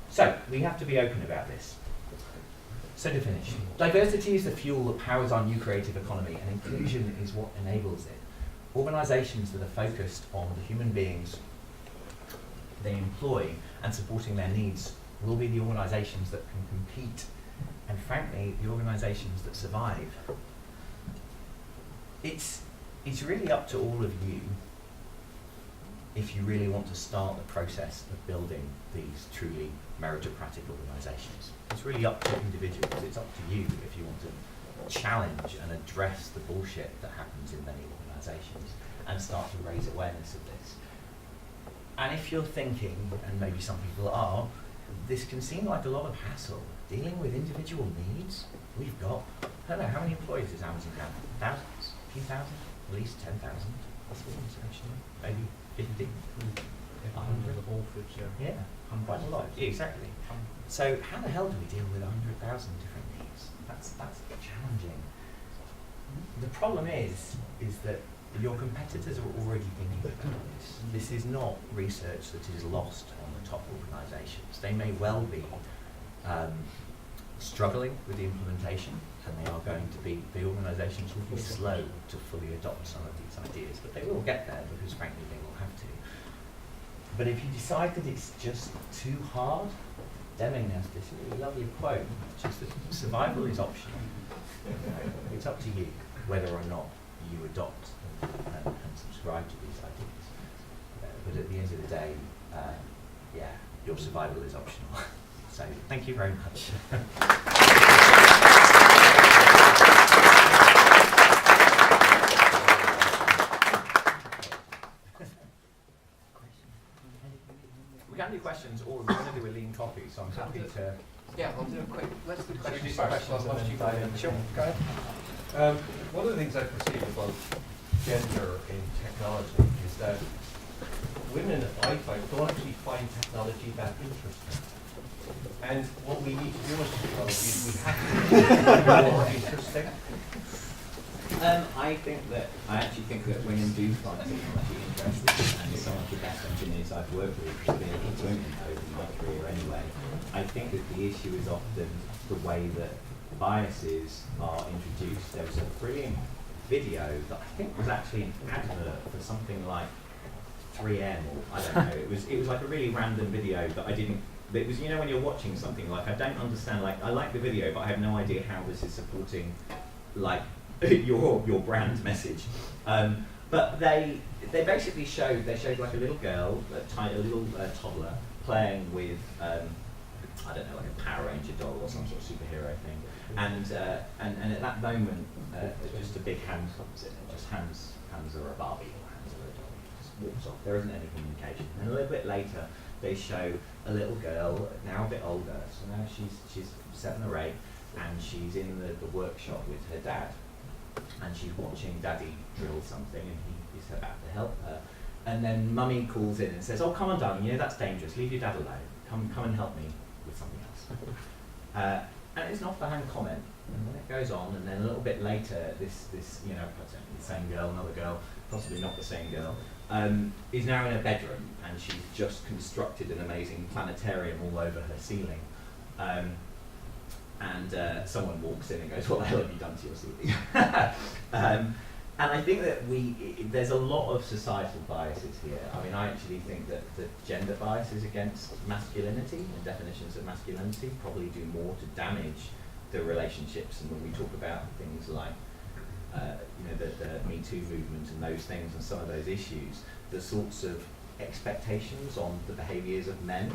So, we have to be open about this. So to finish, diversity is the fuel that powers our new creative economy, and inclusion is what enables it. Organisations that are focused on the human beings they employ and supporting their needs will be the organisations that can compete, and frankly, the organisations that survive. It's really up to all of you if you really want to start the process of building these truly meritocratic organisations. It's really up to individuals. It's up to you if you want to challenge and address the bullshit that happens in many organisations and start to raise awareness of this. And if you're thinking, and maybe some people are, this can seem like a lot of hassle. Dealing with individual needs, we've got, I don't know, how many employees does Amazon have? Thousands? A few thousand? At least 10,000 possibly, actually. Maybe 50? 100? The whole food share. Yeah, quite a lot. Exactly. So how the hell do we deal with 100,000 different needs? That's challenging. The problem is that your competitors are already thinking about this. This is not research that is lost on the top organisations. They may well be struggling with the implementation, and they are going to be, the organisations will be slow to fully adopt some of these ideas, but they will get there because frankly they will have to. But if you decide that it's just too hard, Deming has this really lovely quote, which is that survival is optional. It's up to you whether or not you adopt and subscribe to these ideas. But at the end of the day, your survival is optional. So thank you very much. We can do questions, or we're going to do a lean coffee, so I'm happy to... Yeah, we'll do a quick, let's do questions Should we do first. questions and then dive in? Sure, go ahead. One of the things I perceive about gender in technology is that women, I find, don't actually find technology that interesting. And what we need to do in technology is we have to make it more interesting. I actually think that women do find technology interesting, and some of the best engineers I've worked with have been women over my career anyway. I think that the issue is often the way that biases are introduced. There was a brilliant video that I think was actually an advert for something like 3M, or I don't know. It was like a really random video that I didn't. It was, when you're watching something, like I don't understand. Like I like the video, but I have no idea how this is supporting, like your brand message. But they basically showed like a little girl, a little toddler playing with I don't know, like a Power Ranger doll or some sort of superhero thing, and at that moment just a big hand comes in and just hands her a Barbie or hands her a doll, just walks off. There isn't any communication. And a little bit later they show a little girl, now a bit older, so now she's 7 or 8, and she's in the workshop with her dad, and she's watching Daddy drill something, and he is about to help her. And then Mummy calls in and says, "Oh, come on, darling, that's dangerous. Leave your dad alone. Come and help me with something else." And it's an off-the-hand comment, and then it goes on, and then a little bit later, this the same girl, another girl, possibly not the same girl, is now in her bedroom, and she's just constructed an amazing planetarium all over her ceiling. And someone walks in and goes, "What the hell have you done to your ceiling?" And I think that there's a lot of societal biases here. I mean, I actually think that gender biases against masculinity and definitions of masculinity probably do more to damage the relationships. And when we talk about things like, the Me Too movement and those things and some of those issues, the sorts of expectations on the behaviours of men,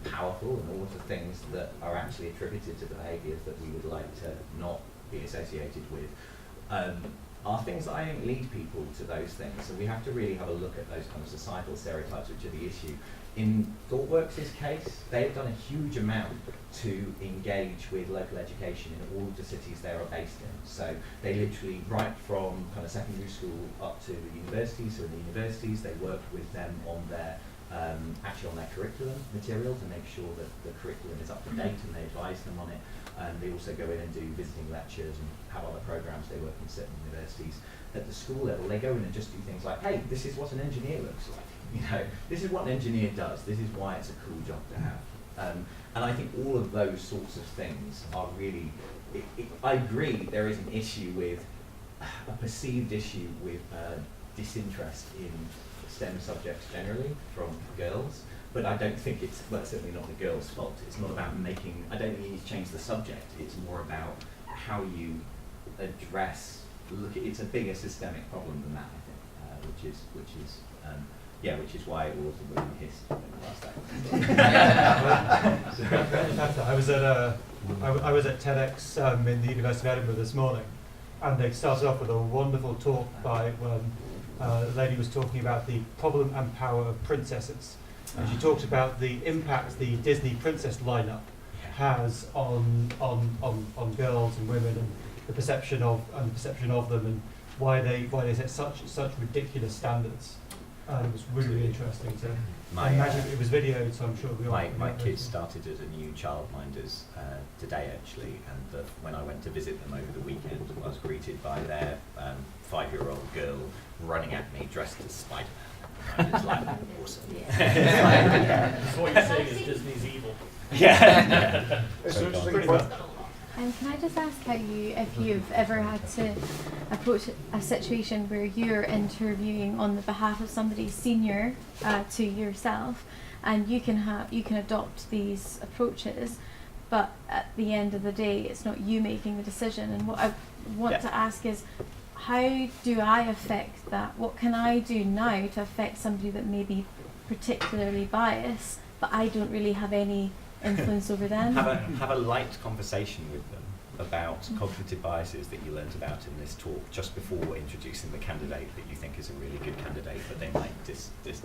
powerful and all of the things that are actually attributed to the behaviours that we would like to not be associated with, are things that I think lead people to those things. So we have to really have a look at those kind of societal stereotypes which are the issue. In ThoughtWorks' case, they've done a huge amount to engage with local education in all of the cities they are based in. So they literally, right from kind of secondary school up to the universities, so in the universities they work with them on their on their curriculum material to make sure that the curriculum is up to date, and they advise them on it. They also go in and do visiting lectures and have other programs. They work in certain universities. At the school level, they go in and just do things like, hey, this is what an engineer looks like. This is what an engineer does. This is why it's a cool job to have. And I think all of those sorts of things are really, I agree there is an issue with, a perceived issue with disinterest in STEM subjects generally from girls, but I don't think it's certainly not the girls' fault. It's not about I don't think you need to change the subject. It's more about how you address, it's a bigger systemic problem than that, I think, which is why all of the women hissed in the last I was at TEDx in the University of Edinburgh this morning, and they started off with a wonderful talk by a lady was talking about the problem and power of princesses. And she talked about the impact the Disney princess lineup has on girls and women, and the perception of them, and why they set such ridiculous standards. And it was really interesting to imagine. It was videoed, so I'm sure we all. My kids started as a new childminders today actually, and when I went to visit them over the weekend, I was greeted by their 5-year-old girl running at me dressed as Spider-Man. I was like, awesome. So what you're saying is Disney's evil. Yeah. It's So pretty gone. fun. And can I just ask if you've ever had to approach a situation where you're interviewing on the behalf of somebody senior to yourself, and you can adopt these approaches, but at the end of the day, it's not you making the decision. And what I want to ask is, how do I affect that? What can I do now to affect somebody that may be particularly biased, but I don't really have any influence over them? Have a light conversation with them about cognitive biases that you learnt about in this talk just before introducing the candidate that you think is a really good candidate, but they might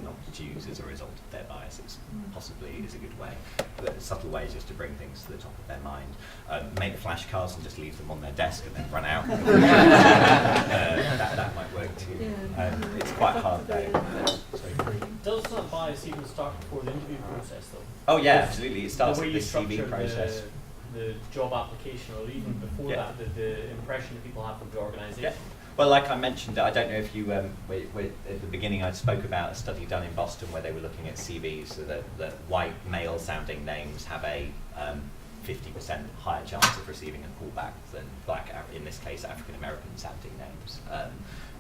not choose as a result of their biases. Possibly is a good way. But subtle ways just to bring things to the top of their mind. Make flashcards and just leave them on their desk and then run out. That might work too. It's quite hard though. Does that bias even start before the interview process though? Oh yeah, absolutely. It starts the way with you the structure CV process. the job application, or even before Yeah. that, the impression that people have of the organisation. Yeah. Well, like I mentioned, I don't know if you, at the beginning I spoke about a study done in Boston where they were looking at CVs, so that white male-sounding names have a 50% higher chance of receiving a callback than black, in this case, African-American sounding names.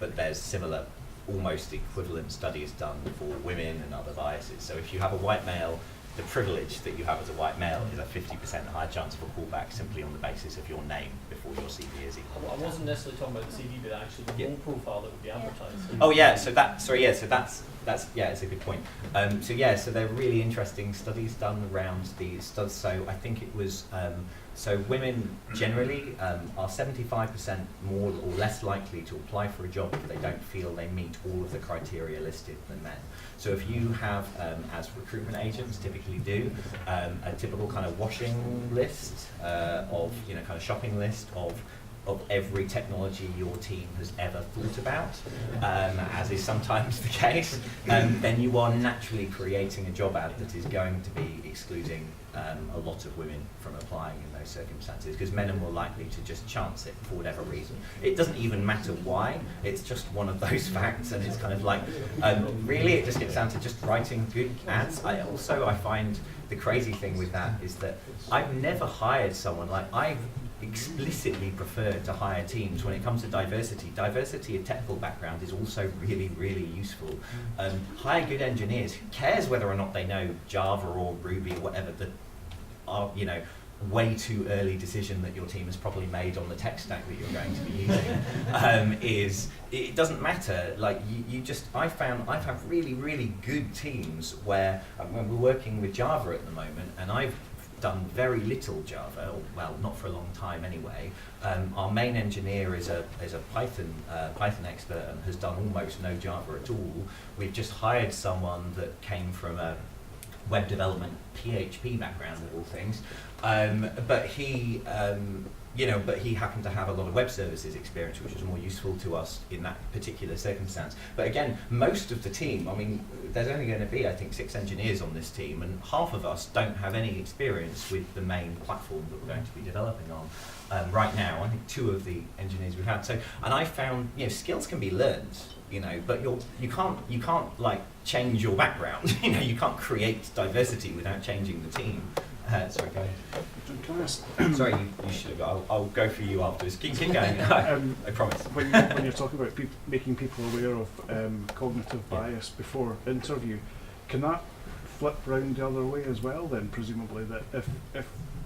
But there's similar, almost equivalent studies done for women and other biases. So if you have a white male, the privilege that you have as a white male is a 50% higher chance of a callback simply on the basis of your name before your CV is even. I wasn't necessarily talking about the CV, but actually the role profile that would be advertised. Oh yeah, so that's it's a good point. So there are really interesting studies done around these studies. So I think it was so women generally are 75% more or less likely to apply for a job if they don't feel they meet all of the criteria listed than men. So if you have, as recruitment agents typically do, a typical kind of washing list of, kind of shopping list of every technology your team has ever thought about, as is sometimes the case, then you are naturally creating a job ad that is going to be excluding a lot of women from applying in those circumstances, because men are more likely to just chance it for whatever reason. It doesn't even matter why, it's just one of those facts, and it's kind of like, really it just gets down to just writing good ads. I find the crazy thing with that is that I've never hired someone, like explicitly prefer to hire teams when it comes to diversity. Diversity of technical background is also really, really useful. Hire good engineers. Who cares whether or not they know Java or Ruby or whatever the way too early decision that your team has probably made on the tech stack that you're going to be using it doesn't matter. Like I've had really, really good teams where we're working with Java at the moment, and I've done very little Java, or, well, not for a long time anyway. Our main engineer is a Python expert and has done almost no Java at all. We've just hired someone that came from a web development PHP background of all things, but he happened to have a lot of web services experience, which was more useful to us in that particular circumstance. But again, most of the team, I mean, there's only going to be, I think, 6 engineers on this team, and half of us don't have any experience with the main platform that we're going to be developing on right now. I think 2 of the engineers we've had. So, and I found, skills can be learned, but you can't like change your background. You can't create diversity without changing the team. Sorry, go ahead. Can I ask, Sorry, you should have. I'll go for you afterwards. Keep going. I promise. when you're talking about making people aware of cognitive bias before interview, can that flip round the other way as well? Then presumably that if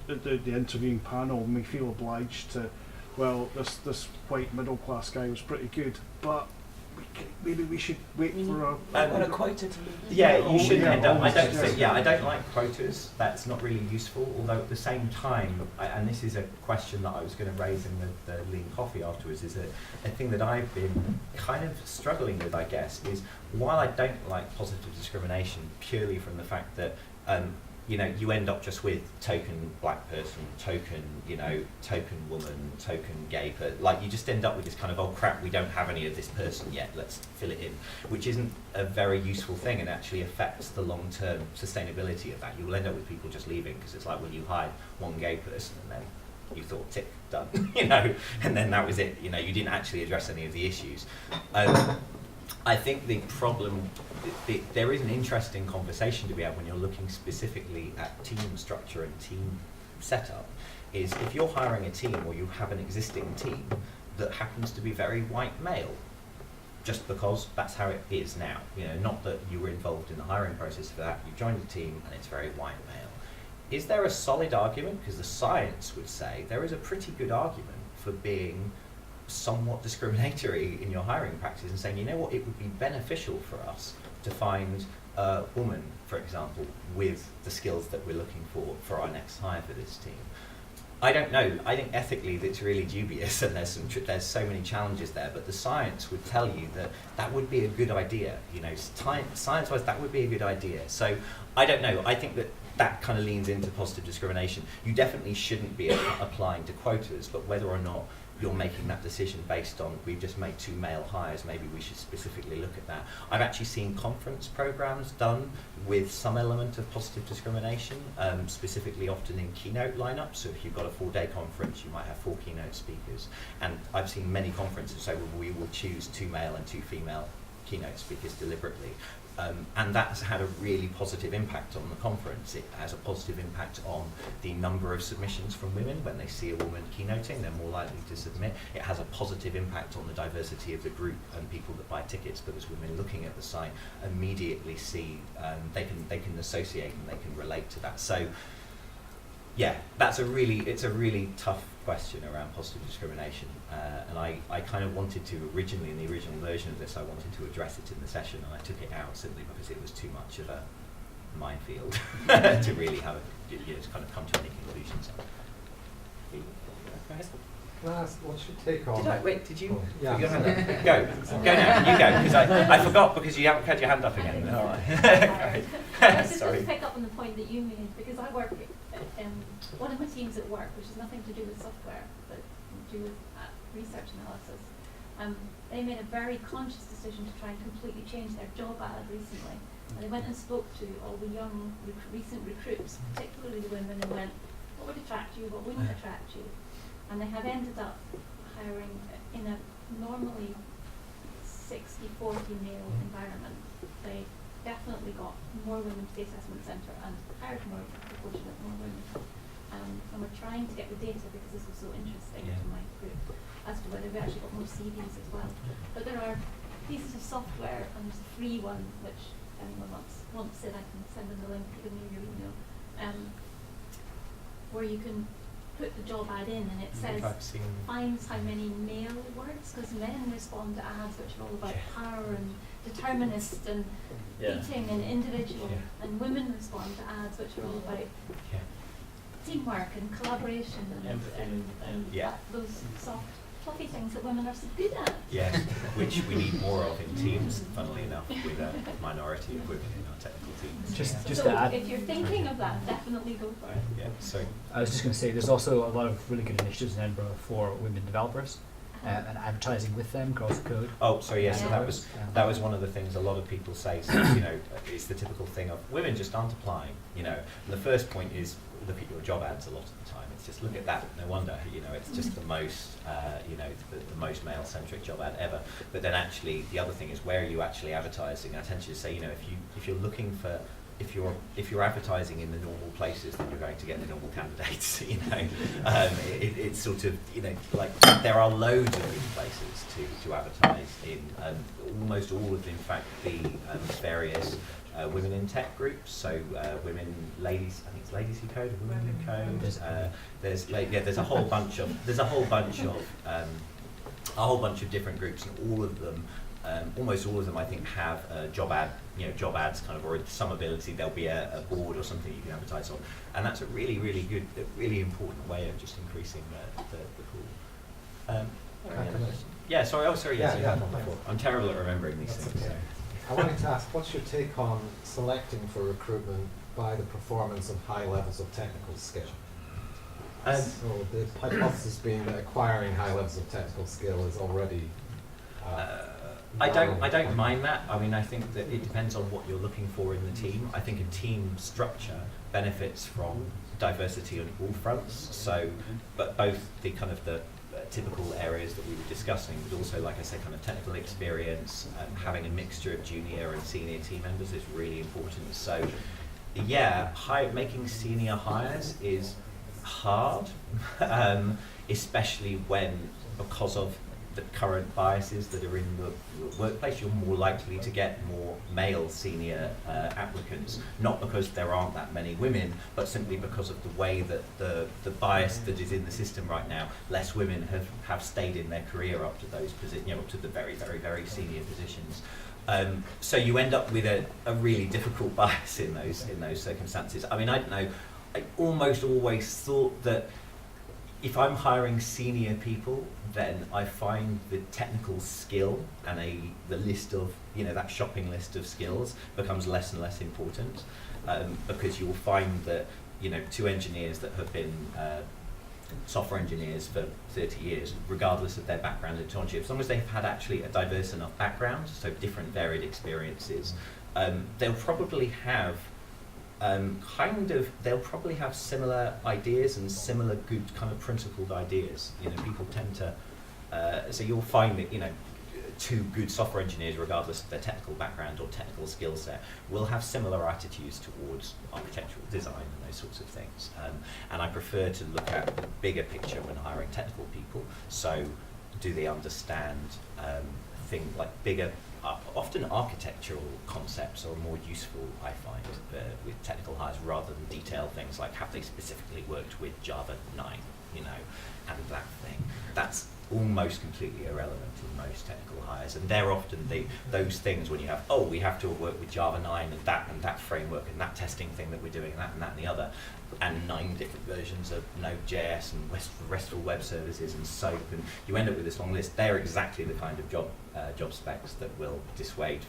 the interviewing panel may feel obliged to, well, this white middle class guy was pretty good, but maybe we should wait for a quota to you shouldn't end up. I don't like quotas. That's not really useful. Although at the same time, and this is a question that I was going to raise in the lean coffee afterwards, is a thing that I've been kind of struggling with, I guess, is while I don't like positive discrimination purely from the fact that you end up just with token black person, token woman, token gay person. Like, you just end up with this kind of, oh crap, we don't have any of this person yet, let's fill it in, which isn't a very useful thing and actually affects the long-term sustainability of that. You will end up with people just leaving because it's like when you hired one gay person and then you thought, tick, done, and then that was it. You didn't actually address any of the issues. I think the problem, there is an interesting conversation to be had when you're looking specifically at team structure and team setup, is if you're hiring a team or you have an existing team that happens to be very white male, just because that's how it is now, not that you were involved in the hiring process for that, you joined the team and it's very white male. Is there a solid argument? Because the science would say there is a pretty good argument for being somewhat discriminatory in your hiring practices and saying, it would be beneficial for us to find a woman, for example, with the skills that we're looking for our next hire for this team. I don't know. I think ethically that's really dubious, and there's so many challenges there. But the science would tell you that would be a good idea. Science-wise, that would be a good idea. So I don't know. I think that kind of leans into positive discrimination. You definitely shouldn't be applying to quotas, but whether or not you're making that decision based on, we've just made 2 male hires, maybe we should specifically look at that. I've actually seen conference programs done with some element of positive discrimination, specifically often in keynote lineups. So if you've got a 4-day conference, you might have 4 keynote speakers. And I've seen many conferences say, well, we will choose 2 male and 2 female keynote speakers deliberately. And that's had a really positive impact on the conference. It has a positive impact on the number of submissions from women. When they see a woman keynoting, they're more likely to submit. It has a positive impact on the diversity of the group and people that buy tickets, because women looking at the site immediately see, they can associate and they can relate to that. So yeah, it's a really tough question around positive discrimination, and I kind of wanted to originally, in the original version of this, I wanted to address it in the session, and I took it out simply because it was too much of a minefield to really have to kind of come to any conclusions. Go ahead. Can I ask, what's your take on? Did you? Oh, yeah. Put your hand up? Go now. You go, because I forgot because you haven't had your hand up again. All right. Just to pick up on the point that you made, because I work in one of my teams at work, which has nothing to do with software, but to do with research analysis. They made a very conscious decision to try and completely change their job ad recently. And they went and spoke to all the young recent recruits, particularly the women, and went, what would attract you, what wouldn't attract you? And they have ended up hiring in a normally 60-40 male environment. They definitely got more women to the assessment centre and hired more women. and we're trying to get the data because this was so interesting Yeah. to my group as to whether we actually got more CVs as well. But there are pieces of software, and there's a free one which anyone wants it, I can send them the link, give me your email, where you can put the job ad in and it says finds how many male words, because men respond to ads which are all about power and determinist and beating and individual, and women respond to ads which are all about teamwork and collaboration and those soft fluffy things that women are so good at. Yes, which we need more of in teams, funnily enough, with a minority of women in our technical teams. Just so to add, if you're thinking of that, definitely go for it. Yeah, so I was just going to say, there's also a lot of really good initiatives in Edinburgh for women developers and advertising with them, across the code. oh, sorry, yes, so that was one of the things a lot of people say. So, you know, it's the typical thing of women just aren't applying. You know, and the first point is look at your job ads a lot of the time. It's just look at that. No wonder, you know, it's just the most, you know, the most male-centric job ad ever. But then actually, the other thing is where are you actually advertising? I tend to say, you know, if you're looking for, if you're advertising in the normal places, then you're going to get the normal candidates. You know, it's sort of, you know, like there are loads of good places to advertise in. Almost all of, in fact, the various women in tech groups. So women, ladies, I think it's Ladies Who Code, Women Who Code. There's a whole bunch of different groups, and all of them. Almost all of them, I think, have job ads kind of, or some ability. There'll be a board or something you can advertise on, and that's a really, really good, really important way of just increasing the pool. Yeah, sorry. Oh, sorry. Yes, I'm terrible at remembering these things. Okay. I wanted to ask, what's your take on selecting for recruitment by the performance of high levels of technical skill? So the hypothesis being that acquiring high levels of technical skill is already. I don't mind that. I mean, I think that it depends on what you're looking for in the team. I think a team structure benefits from diversity on all fronts. So, but both the kind of the typical areas that we were discussing, but also, like I said, kind of technical experience, having a mixture of junior and senior team members is really important. So, yeah, making senior hires is hard, especially because of the current biases that are in the workplace. You're more likely to get more male senior applicants, not because there aren't that many women, but simply because of the way that the bias that is in the system right now. Less women have stayed in their career up to those up to the very, very, very senior positions. So you end up with a really difficult bias in those circumstances. I mean, I don't know. I almost always thought that if I'm hiring senior people, then I find the technical skill and the list of, that shopping list of skills becomes less and less important, because you'll find that, two engineers that have been software engineers for 30 years, regardless of their background in technology, as long as they've had actually a diverse enough background, so different varied experiences, they'll probably have they'll probably have similar ideas and similar good kind of principled ideas. People tend to, so you'll find that, two good software engineers, regardless of their technical background or technical skill set, will have similar attitudes towards architectural design and those sorts of things. And I prefer to look at the bigger picture when hiring technical people. So do they understand things like bigger, often architectural concepts are more useful, I find, with technical hires, rather than detailed things like have they specifically worked with Java 9, and that thing. That's almost completely irrelevant in most technical hires, and they're often those things when you have, we have to have worked with Java 9 and that framework and that testing thing that we're doing, and that and the other, and 9 different versions of Node.js and RESTful web services and SOAP, and you end up with this long list. They're exactly the kind of job specs that will dissuade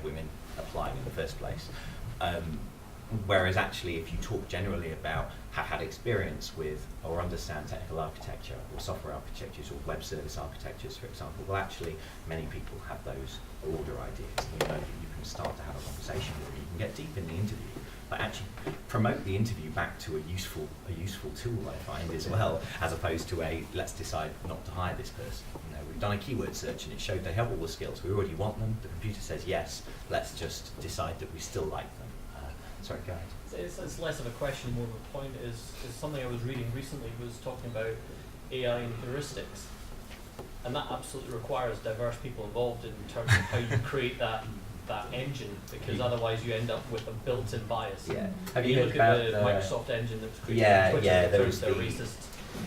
women applying in the first place. Whereas actually, if you talk generally about have had experience with or understand technical architecture or software architectures or web service architectures, for example, well, actually, many people have those broader ideas. You can start to have a conversation with them. You can get deep in the interview, but actually promote the interview back to a useful tool, I find, as well, as opposed to let's decide not to hire this person. We've done a keyword search and it showed they have all the skills. We already want them. The computer says yes. Let's just decide that we still like them. Sorry, go ahead. It's less of a question, more of a point. Is something I was reading recently was talking about AI and heuristics, and that absolutely requires diverse people involved in terms of how you create that engine, because otherwise you end up with a built-in bias. Yeah. Have you you look heard at the about Microsoft engine that was created Yeah, on Twitter, yeah, it there turns was to a the, racist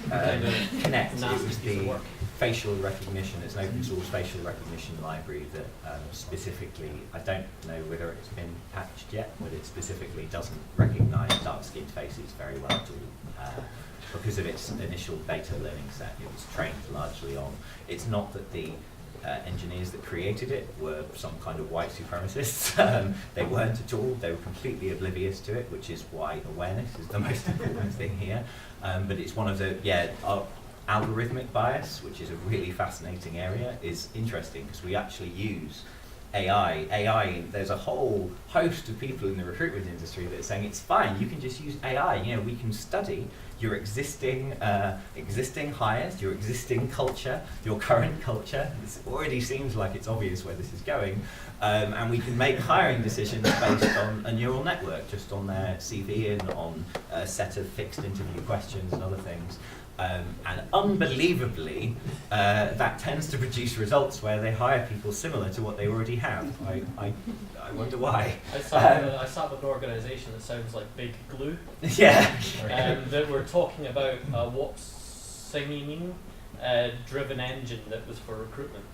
kind of Connect. It nasty was piece of the work. facial recognition. It's an open source facial recognition library that specifically, I don't know whether it's been patched yet, but it specifically doesn't recognise dark-skinned faces very well at all. Because of its initial beta learning set, it was trained largely on. It's not that the engineers that created it were some kind of white supremacists. They weren't at all. They were completely oblivious to it, which is why awareness is the most important thing here. But it's one of the, algorithmic bias, which is a really fascinating area, is interesting because we actually use AI, there's a whole host of people in the recruitment industry that are saying it's fine, you can just use AI. You know, we can study your existing hires, your existing culture, your current culture. It already seems like it's obvious where this is going, and we can make hiring decisions based on a neural network, just on their CV and on a set of fixed interview questions and other things. And unbelievably, that tends to produce results where they hire people similar to what they already have. I wonder why. I sat with an organisation that sounds like Big Glue. Yeah. That were talking about what singing driven engine that was for recruitment.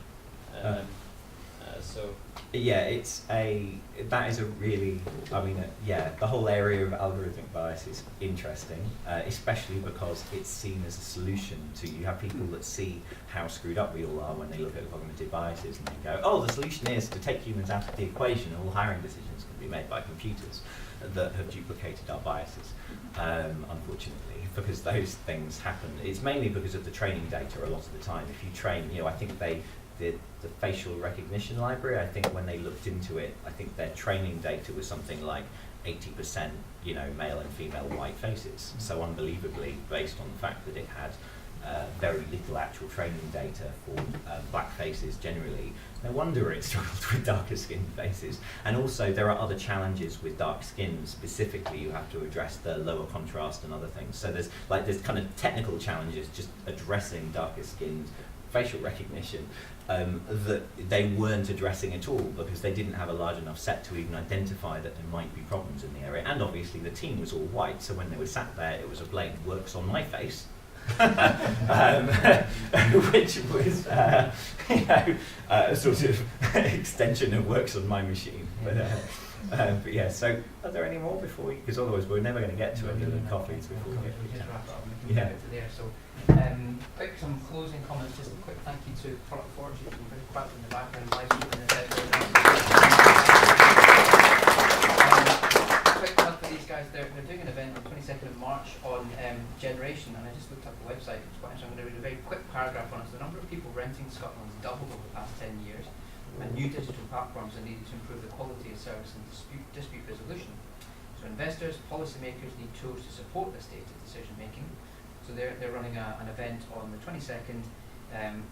That is a really, the whole area of algorithmic bias is interesting, especially because it's seen as a solution to, you have people that see how screwed up we all are when they look at cognitive biases and they go, oh, the solution is to take humans out of the equation, all hiring decisions can be made by computers that have duplicated our biases, unfortunately, because those things happen. It's mainly because of the training data a lot of the time. If you train, I think the facial recognition library, I think when they looked into it, I think their training data was something like 80%, male and female white faces. So unbelievably, based on the fact that it had very little actual training data for black faces generally, no wonder it struggled with darker skinned faces. And also there are other challenges with dark skin. Specifically, you have to address the lower contrast and other things. So there's kind of technical challenges just addressing darker skinned facial recognition that they weren't addressing at all because they didn't have a large enough set to even identify that there might be problems in the area. And obviously the team was all white, so when they were sat there, it was a blatant works on my face, which was a sort of extension of works on my machine. But yeah, so are there any more before we, because otherwise we're never going to get to any of the coffees before we get We just wrap it up and we can Yeah. get it to there. So some closing comments, just a quick thank you to Product Forge, you've been very quiet in the background, live streaming this out there. Quick plug for these guys, they're doing an event on 22nd of March on generation, and I just looked up the website, it's quite interesting. I'm going to read a very quick paragraph on it. So the number of people renting in Scotland has doubled over the past 10 years, and new digital platforms are needed to improve the quality of service and dispute resolution. So investors, policymakers need tools to support this data decision making. So they're running an event on the 22nd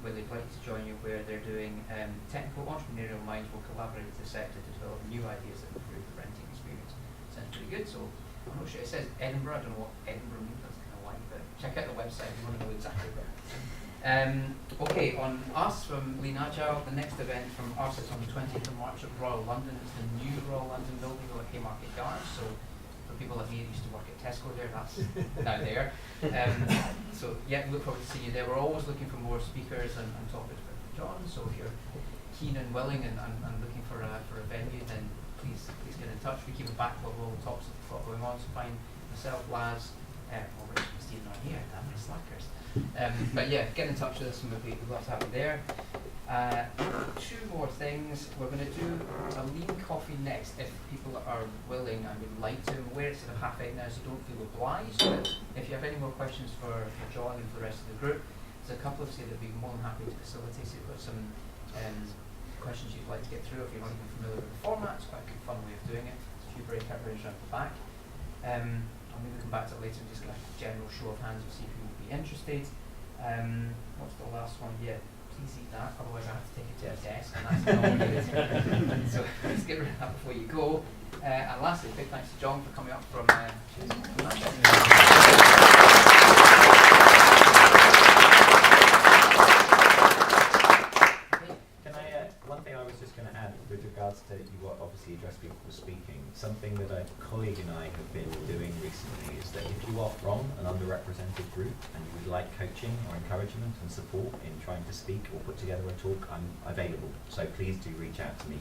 where they'd like to join you, where they're doing technical entrepreneurial minds will collaborate with the sector to develop new ideas that improve the renting experience. Sounds pretty good. So I'm not sure, it says Edinburgh, I don't know what Edinburgh means, that's kind of white, but check out the website if you want to know exactly where. Okay, on us from Lean Agile, the next event from us is on the 20th of March at Royal London. It's the new Royal London building over at Haymarket Gardens. So for people like me that used to work at Tesco there, that's now there. So yeah, look forward to seeing you there. We're always looking for more speakers and topics for John. So if you're keen and willing and looking for a venue, then please get in touch. We keep a backlog of all the talks that we've got going on. So find myself, Laz, Rich and Stephen are here. Damn my slackers. But yeah, get in touch with us and we'd love to have you there. Two more things. We're going to do a lean coffee next if people are willing and would like to. I'm aware it's at 8:30 now, so don't feel obliged. But if you have any more questions for John and for the rest of the group, there's a couple of us here that would be more than happy to facilitate it with some questions you'd like to get through if you're not even familiar with the format. It's quite a good fun way of doing it. There's a few breakout rooms around the back. I'll maybe come back to it later and just get a general show of hands and see if you would be interested. What's the last one? Yeah. please eat that, otherwise I have to take it to a desk, and that's not good. So please get rid of that before you go. And lastly, big thanks to John for coming up from one thing I was just going to add with regards to you obviously address people speaking, something that a colleague and I have been doing recently is that if you are from an underrepresented group and you would like coaching or encouragement and support in trying to speak or put together a talk, I'm available. So please do reach out to me.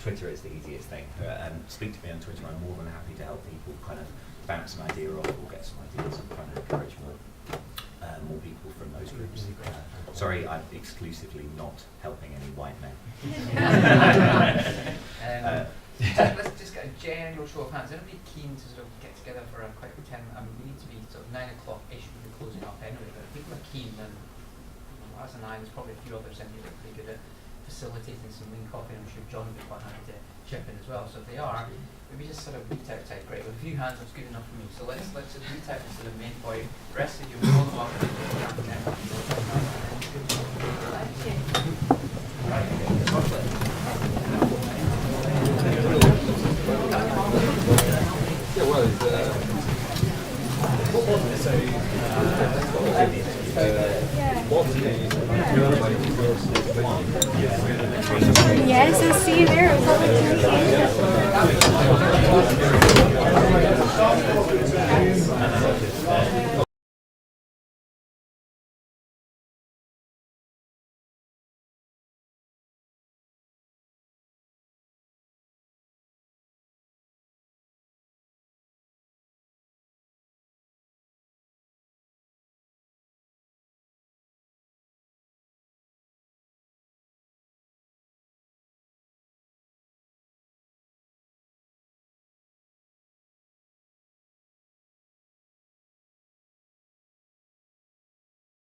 Twitter is the easiest thing. Speak to me on Twitter. I'm more than happy to help people kind of bounce an idea off or get some ideas and trying to encourage more people from those groups. Sorry, I'm exclusively not helping any white men. Let's just get a general show of hands. Anybody keen to sort of get together for a quick 10? We need to be sort of 9 o'clock-ish. We'll be closing up anyway. But if people are keen, then as a 9, there's probably a few others in here that are pretty good at facilitating some lean coffee. I'm sure John would be quite happy to chip in as well. So if they are, maybe just sort of reach out type. Great. With a few hands, that's good enough for me. So let's just reach out into the main point. The rest of you will go up and Yes, I'll see you there. It's all